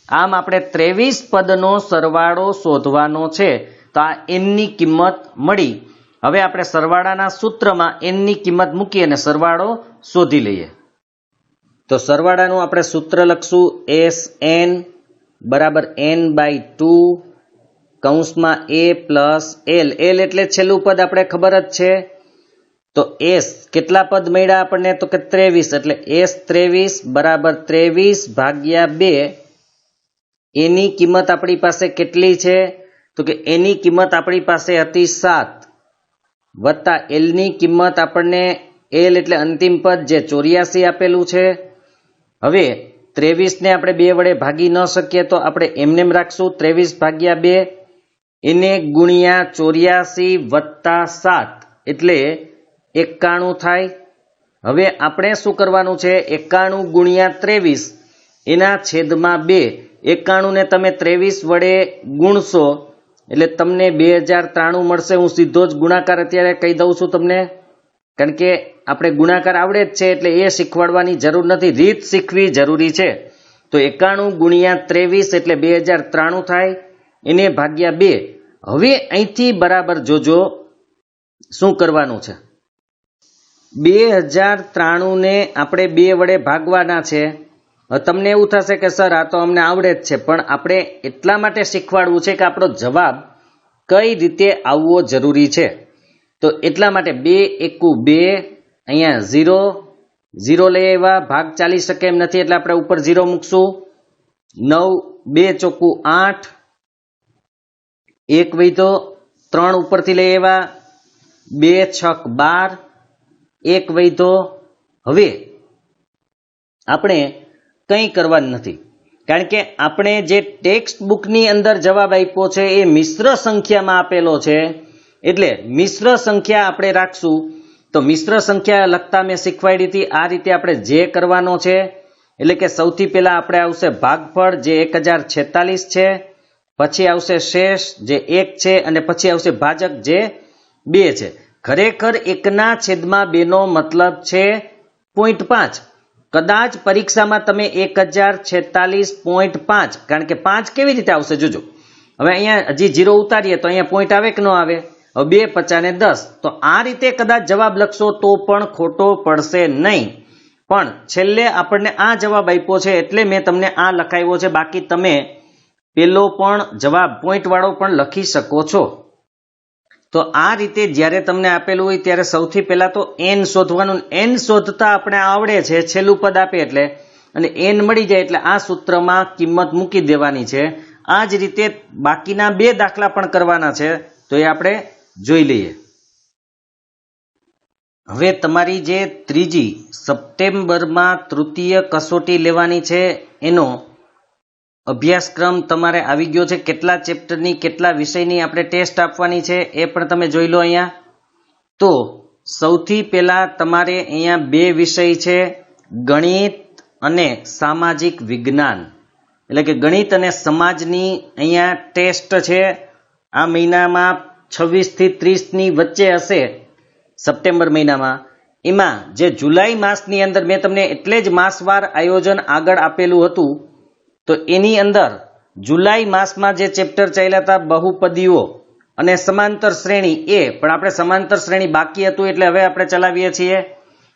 આમ આપણે 23 પદનો સરવાળો શોધવાનો છે. તો આ n ની કિંમત મળી. હવે આપણે સરવાળાના સૂત્રમાં n ની કિંમત મૂકી અને સરવાળો શોધી લઈએ. તો સરવાળાનું આપણે સૂત્ર લખશું Sn બરાબર n/2 કૌંસમાં a પ્લસ l. l એટલે છેલ્લું પદ આપણે ખબર જ છે. તો s કેટલા પદ મળ્યા આપણને? તો કે 23. એટલે s 23 બરાબર 23/2. એની કિંમત આપણી પાસે કેટલી છે? તો કે એની કિંમત આપણી પાસે હતી 7 વત્તા l ની કિંમત આપણને l એટલે અંતિમ પદ જે 84 આપેલું છે. હવે 23 ને આપણે 2 વડે ભાગી ન શકીએ તો આપણે એમનેમ રાખશું 23/2. એને ગુણ્યા 84 વત્તા 7 એટલે 91 થાય. હવે આપણે શું કરવાનું છે? 91 ગુણ્યા 23 એના છેદમાં 2. 91 ને તમે 23 વડે ગુણશો એટલે તમને 2093 મળશે. હું સીધો જ ગુણાકાર અત્યારે કહી દઉં છું તમને, કારણ કે આપણે ગુણાકાર આવડે જ છે એટલે એ શીખવાડવાની જરૂર નથી, રીત શીખવી જરૂરી છે. તો 91 ગુણ્યા 23 એટલે 2093 થાય, એને ભાગ્યા 2. હવે અહીંથી બરાબર જોજો શું કરવાનું છે. 2093 ને આપણે 2 વડે ભાગવાના છે. તમને એવું થશે કે સર આ તો અમને આવડે જ છે, પણ આપણે એટલા માટે શીખવાડવું છે કે આપણો જવાબ કઈ રીતે આવવો જરૂરી છે. તો એટલા માટે 2 એકુ 2, અહીંયા 0 લઈ આવ્યા, ભાગ ચાલી શકે એમ નથી એટલે આપણે ઉપર 0 મૂકશું. 9 2 ચોકુ 8, 1 વધ્યો, 3 ઉપરથી લઈ આવ્યા, 2 છક 12, 1 વધ્યો. હવે આપણે કંઈ કરવાનું નથી, કારણ કે આપણે જે ટેક્સ્ટ બુકની અંદર જવાબ આપ્યો છે એ મિશ્ર સંખ્યામાં આપેલો છે, એટલે મિશ્ર સંખ્યા આપણે રાખશું. તો મિશ્ર સંખ્યા લખતા મેં શીખવાડી હતી આ રીતે આપણે જે કરવાનો છે. એટલે કે સૌથી પહેલા આપણે આવશે ભાગફળ જે 1046 છે, પછી આવશે શેષ જે 1 છે, અને પછી આવશે ભાજક જે 2 છે. ખરેખર 1/2 નો મતલબ છે 0.5. કદાચ પરીક્ષામાં તમે 1046.5, કારણ કે 5 કેવી રીતે આવશે જોજો. હવે અહીંયા હજી 0 ઉતારીએ તો અહીંયા પોઈન્ટ આવે કે ન આવે? હવે 2 × 5 = 10. તો આ રીતે કદાચ જવાબ લખશો તો પણ ખોટો પડશે નહીં, પણ છેલ્લે આપણને આ જવાબ આપ્યો છે એટલે મેં તમને આ લખાવ્યો છે. બાકી તમે પેલો પણ જવાબ પોઈન્ટ વાળો પણ લખી શકો છો. તો આ રીતે જ્યારે તમને આપેલું હોય ત્યારે સૌથી પહેલા તો n શોધવાનું. n શોધતા આપણે આવડે છે, છેલ્લું પદ આપે એટલે, અને n મળી જાય એટલે આ સૂત્રમાં કિંમત મૂકી દેવાની છે. આ જ રીતે બાકીના 2 દાખલા પણ કરવાના છે, તો એ આપણે જોઈ લઈએ. હવે તમારી જે ત્રીજી સપ્ટેમ્બરમાં તૃતીય કસોટી લેવાની છે એનો અભ્યાસક્રમ તમારે આવી ગયો છે. કેટલા ચેપ્ટરની કેટલા વિષયની આપણે ટેસ્ટ આપવાની છે એ પણ તમે જોઈ લો અહીંયા. તો સૌથી પહેલા તમારે અહીંયા 2 વિષય છે, ગણિત અને સામાજિક વિજ્ઞાન. એટલે કે ગણિત અને સમાજની અહીંયા ટેસ્ટ છે. આ મહિનામાં 26 થી 30 ની વચ્ચે હશે, સપ્ટેમ્બર મહિનામાં. એમાં જે જુલાઈ માસની અંદર મેં તમને એટલે જ માસવાર આયોજન આગળ આપેલું હતું, તો એની અંદર જુલાઈ માસમાં જે ચેપ્ટર ચાલ્યા હતા બહુપદીઓ અને સમાંતર શ્રેણી, એ પણ આપણે સમાંતર શ્રેણી બાકી હતું એટલે હવે આપણે ચલાવીએ છીએ.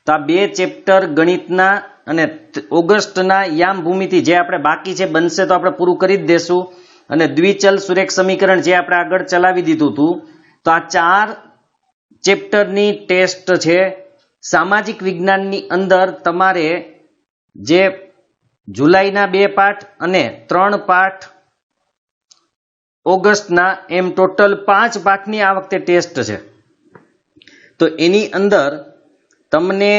તો આ 2 ચેપ્ટર ગણિતના અને ઓગસ્ટના યામ ભૂમિતિ જે આપણે બાકી છે બનશે તો આપણે પૂરું કરી જ દેશું. અને દ્વિચલ સુરેખ સમીકરણ જે આપણે આગળ ચલાવી દીધું હતું. તો આ 4 ચેપ્ટરની ટેસ્ટ છે. સામાજિક વિજ્ઞાનની અંદર તમારે જે જુલાઈના 2 પાઠ અને 3 પાઠ ઓગસ્ટના, એમ ટોટલ 5 પાઠની આ વખતે ટેસ્ટ છે. તો એની અંદર તમને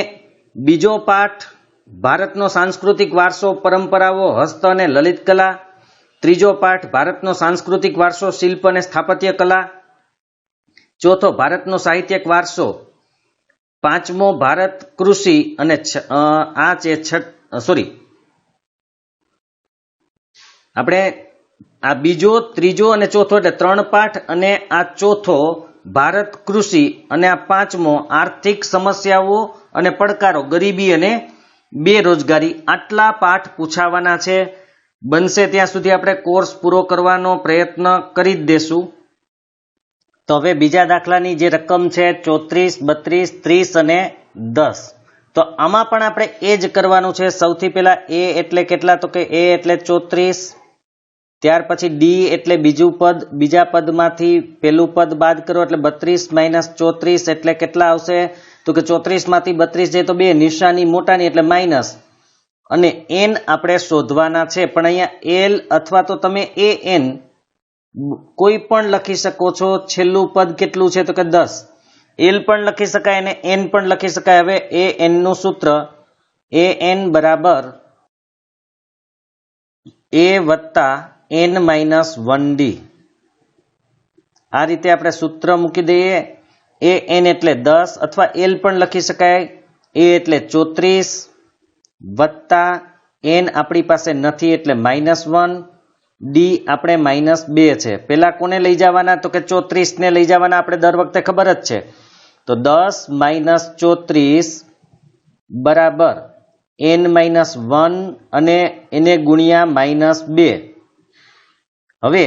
બીજો પાઠ ભારતનો સાંસ્કૃતિક વારસો, પરંપરાઓ, હસ્ત અને લલિત કલા. ત્રીજો પાઠ ભારતનો સાંસ્કૃતિક વારસો, શિલ્પ અને સ્થાપત્ય કલા. ચોથો ભારતનો સાહિત્યિક વારસો. પાંચમો ભારત કૃષિ અને આપણે આ બીજો, ત્રીજો અને ચોથો એટલે 3 પાઠ, અને આ ચોથો ભારત કૃષિ, અને આ પાંચમો આર્થિક સમસ્યાઓ અને પડકારો, ગરીબી અને બેરોજગારી. આટલા પાઠ પૂછાવાના છે. બનશે ત્યાં સુધી આપણે કોર્સ પૂરો કરવાનો પ્રયત્ન કરી જ દેશું. તો હવે બીજા દાખલાની જે રકમ છે 34, 32, 30 અને 10. તો આમાં પણ આપણે એ જ કરવાનું છે. સૌથી પહેલા a એટલે કેટલા? તો કે a એટલે 34, ત્યાર પછી ડી એટલે બીજું પદ, બીજા પદમાંથી પેલું પદ બાદ કરો એટલે 32 - 34 એટલે કેટલા આવશે? તો કે 34 માંથી 32 જાય તો 2, નિશાની મોટાની એટલે માઇનસ, અને એન આપણે શોધવાના છે. પણ અહીંયા એલ અથવા તો તમે એ એન કોઈ પણ લખી શકો છો. છેલ્લું પદ કેટલું છે? તો કે 10. એલ પણ લખી શકાય અને એન પણ લખી શકાય. હવે એ એન નું સૂત્ર એ એન બરાબર a વત્તા n-1d. આ રીતે આપણે સૂત્ર મૂકી દઈએ. એ એન એટલે 10 અથવા એલ પણ લખી શકાય. એ એટલે 34 વત્તા એન આપણી પાસે નથી એટલે -1, ડી આપણે -2 છે. પેલા કોને લઈ જવાના? તો કે 34 ને લઈ જવાના. આપણે દર વખતે ખબર જ છે. તો 10 - 34 બરાબર n-1 અને એને ગુણ્યા -2. હવે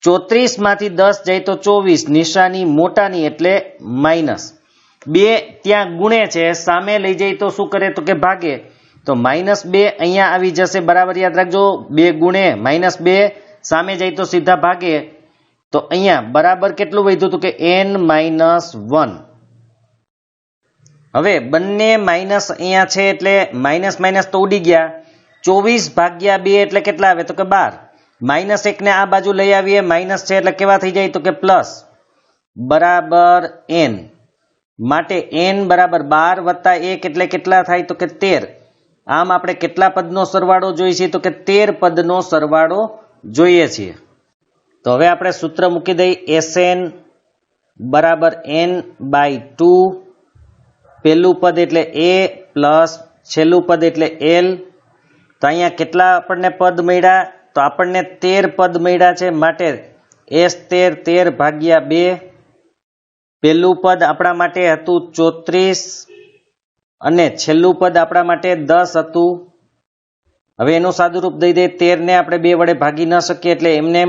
34 માંથી 10 જાય તો 24, નિશાની મોટાની એટલે માઇનસ. 2 ત્યાં ગુણે છે, સામે લઈ જાય તો શું કરે? તો કે ભાગે. તો -2 અહીંયા આવી જશે. બરાબર યાદ રાખજો. 2 ગુણે -2 સામે જાય તો સીધા ભાગે. તો અહીંયા બરાબર કેટલું વધ્યું? તો કે n-1. હવે બંને માઇનસ અહીંયા છે એટલે માઇનસ તો ઉડી ગયા. 24 ભાગ્યા 2 એટલે કેટલા આવે? તો કે 12. -1 ને આ બાજુ લઈ આવીએ, માઇનસ છે એટલે કેવા થઈ જાય? તો કે પ્લસ બરાબર n. માટે n બરાબર 12 વત્તા 1 એટલે કેટલા થાય? તો કે 13. આમ આપણે કેટલા પદનો સરવાળો જોઈએ છીએ? તો કે 13 પદનો સરવાળો જોઈએ છીએ. તો હવે આપણે સૂત્ર મૂકી દઈએ. Sn બરાબર n/2. પહેલું પદ એટલે a પ્લસ છેલ્લું પદ એટલે l. તો અહીંયા કેટલા આપણને પદ મળ્યા? તો આપણને 13 પદ મળ્યા છે. માટે S13 ભાગ્યા 2. પહેલું પદ આપણા માટે હતું 34 અને છેલ્લું પદ આપણા માટે 10 હતું. હવે એનું સાદુરૂપ દઈ દે. 13 ને આપણે 2 વડે ભાગી ન શકીએ એટલે એમને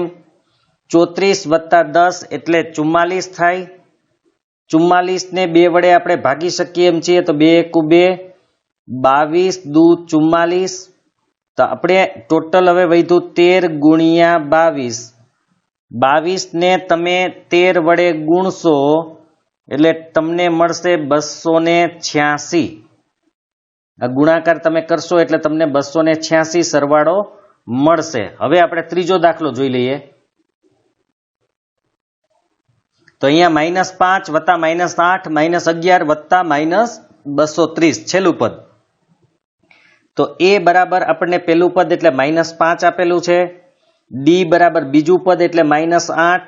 34 વત્તા 10 એટલે 44 થાય. 44 ને 2 વડે આપણે ભાગી શકીએ એમ છીએ તો 2 × 2 22 દુ 44. તો આપણે ટોટલ હવે વધ્યું 13 ગુણ્યા 22. 22 ને તમે 13 વડે ગુણશો એટલે તમને મળશે 286. આ ગુણાકાર તમે કરશો એટલે તમને 286 સરવાળો મળશે. હવે આપણે ત્રીજો દાખલો જોઈ લઈએ. તો અહીંયા -5 વત્તા -8 -11 વત્તા -230 છેલ્લું પદ. તો a બરાબર આપણને પેલું પદ એટલે -5 આપેલું છે. ડી બરાબર બીજું પદ એટલે -8.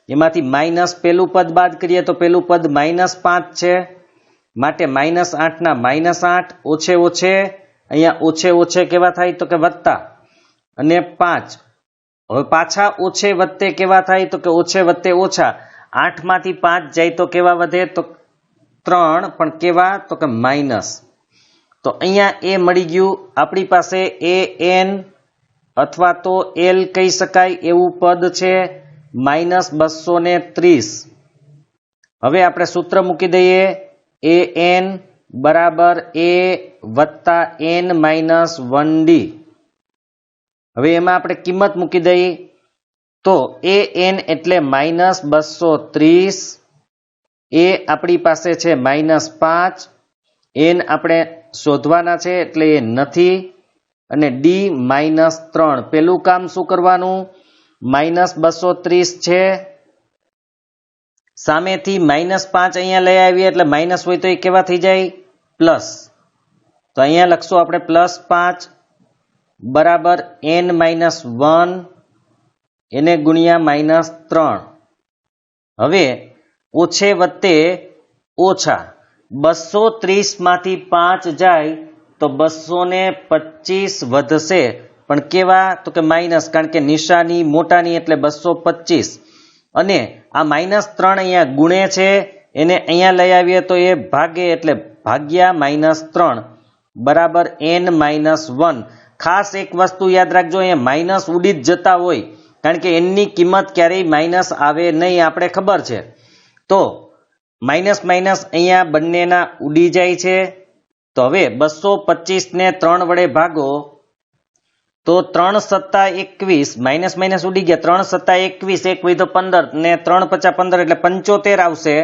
એમાંથી માઇનસ પેલું પદ બાદ કરીએ તો પેલું પદ -5 છે. માટે -8 ના -8 ઓછે ઓછે અહીંયા ઓછે ઓછે કેવા થાય? તો કે વત્તા અને 5. હવે પાછા ઓછે વત્તે કેવા થાય? તો કે ઓછે વત્તે ઓછા. 8 માંથી 5 જાય તો કેવા વધે? તો 3. પણ કેવા? તો કે માઇનસ. તો અહીંયા એ મળી ગયું આપણી પાસે. an અથવા તો l કહી શકાય એવું પદ છે -230. હવે આપણે સૂત્ર મૂકી દઈએ. an બરાબર a વત્તા n-1d. હવે એમાં આપણે કિંમત મૂકી દઈએ. તો an એટલે -230. a આપણી પાસે છે -5. n આપણે શોધવાના છે એટલે એ નથી. અને d -3. પેલું કામ શું કરવાનું? -230 છે. સામેથી -5 અહીંયા લઈ આવીએ એટલે માઇનસ હોય તો એ કેવા થઈ જાય? પ્લસ. તો અહીંયા લખશું આપણે +5 બરાબર n-1 એને ગુણ્યા -3. હવે ઓછે વત્તે ઓછા. 230 માંથી 5 જાય તો 225 વધશે. પણ કેવા? તો કે માઇનસ, કારણ કે નિશાની મોટાની એટલે 225. અને આ -3 અહીંયા ગુણે છે, એને અહીંયા લઈ આવીએ તો એ ભાગે એટલે ભાગ્યા -3 બરાબર n-1. ખાસ એક વસ્તુ યાદ રાખજો, અહીંયા માઇનસ ઉડી જ જતા હોય, કારણ કે એની કિંમત ક્યારેય માઇનસ આવે નહીં, આપણે ખબર છે. તો માઇનસ અહીંયા બંનેના ઉડી જાય છે. તો હવે 225 ને 3 વડે ભાગો તો 3 સત્તા 21 માઇનસ માઇનસ ઉડી ગયા 3 સત્તા 21 1 વધ્યો 15 ને 3 પચા 15 એટલે 75 આવશે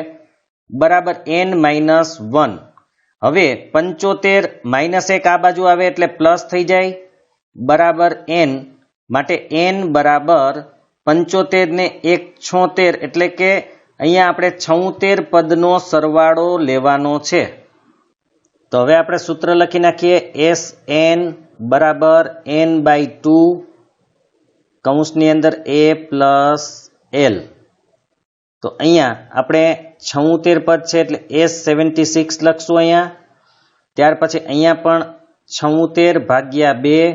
બરાબર n-1. હવે 75 -1 આ બાજુ આવે એટલે પ્લસ થઈ જાય બરાબર n, માટે n બરાબર 75 ને 1 76 એટલે કે અહીંયા આપણે 76 પદનો સરવાળો લેવાનો છે. તો હવે આપણે સૂત્ર લખી નાખીએ Sn બરાબર n/2 કૌંસની અંદર a પ્લસ l. તો અહીંયા આપણે 76 પદ છે એટલે S76 લખશું અહીંયા. ત્યાર પછી અહીંયા પણ 76 ભાગ્યા 2.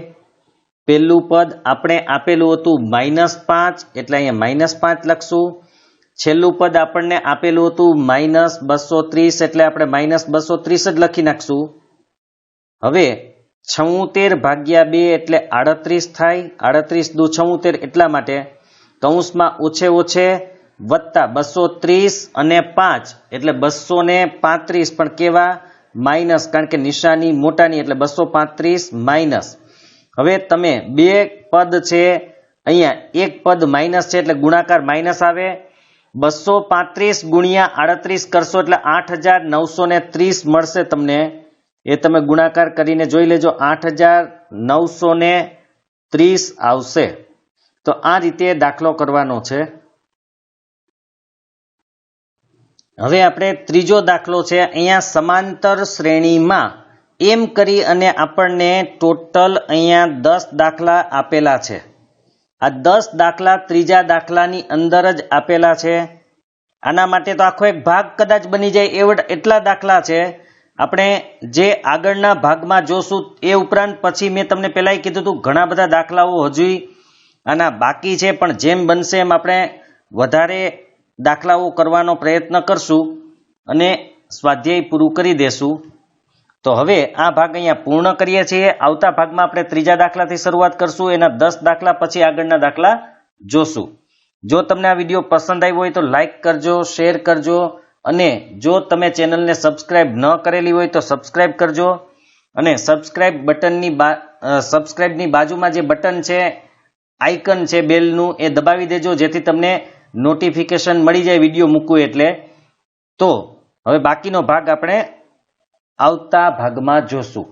પહેલું પદ આપણે આપેલું હતું -5 એટલે અહીંયા -5 લખશું. છેલ્લું પદ આપણને આપેલું હતું -230 એટલે આપણે -230 જ લખી નાખશું. હવે 76 ભાગ્યા 2 એટલે 38 થાય. 38 દુ 76 એટલા માટે કૌંસમાં ઓછે ઓછે વત્તા 230 અને 5 એટલે 235, પણ કેવા માઇનસ, કારણ કે નિશાની મોટાની એટલે 235 માઇનસ. હવે તમે બે પદ છે અહીંયા એક પદ માઇનસ છે એટલે ગુણાકાર માઇનસ આવે. 235 ગુણ્યા 38 કરશો એટલે 8930 મળશે તમને. એ તમે ગુણાકાર કરીને જોઈ લેજો 8930 આવશે. તો આ રીતે દાખલો કરવાનો છે. હવે આપણે ત્રીજો દાખલો છે. અહીંયા સમાંતર શ્રેણીમાં એમ કરી અને આપણને ટોટલ અહીંયા 10 દાખલા આપેલા છે. આ 10 દાખલા ત્રીજા દાખલાની અંદર જ આપેલા છે. આના માટે તો આખો એક ભાગ કદાચ બની જાય એટલા દાખલા છે. આપણે જે આગળના ભાગમાં જોશું એ ઉપરાંત પછી મેં તમને પહેલાં કીધું હતું ઘણા બધા દાખલાઓ હજુ આના બાકી છે, પણ જેમ બનશે એમ આપણે વધારે દાખલાઓ કરવાનો પ્રયત્ન કરશું અને સ્વાધ્યાય પૂરું કરી દેશું. તો હવે આ ભાગ અહીંયા પૂર્ણ કરીએ છીએ. આવતા ભાગમાં આપણે ત્રીજા દાખલાથી શરૂઆત કરશું. એના 10 દાખલા પછી આગળના દાખલા જોશું. જો તમને આ વિડીયો પસંદ આવ્યો હોય તો લાઈક કરજો, શેર કરજો, અને જો તમે ચેનલને સબસ્ક્રાઇબ ન કરેલી હોય તો સબસ્ક્રાઇબ કરજો. અને સબસ્ક્રાઇબની બાજુમાં જે બટન છે, આઇકન છે બેલનું, એ દબાવી દેજો જેથી તમને નોટિફિકેશન મળી જાય વિડીયો મૂકું એટલે. તો હવે બાકીનો ભાગ આપણે આવતા ભાગમાં જોશું.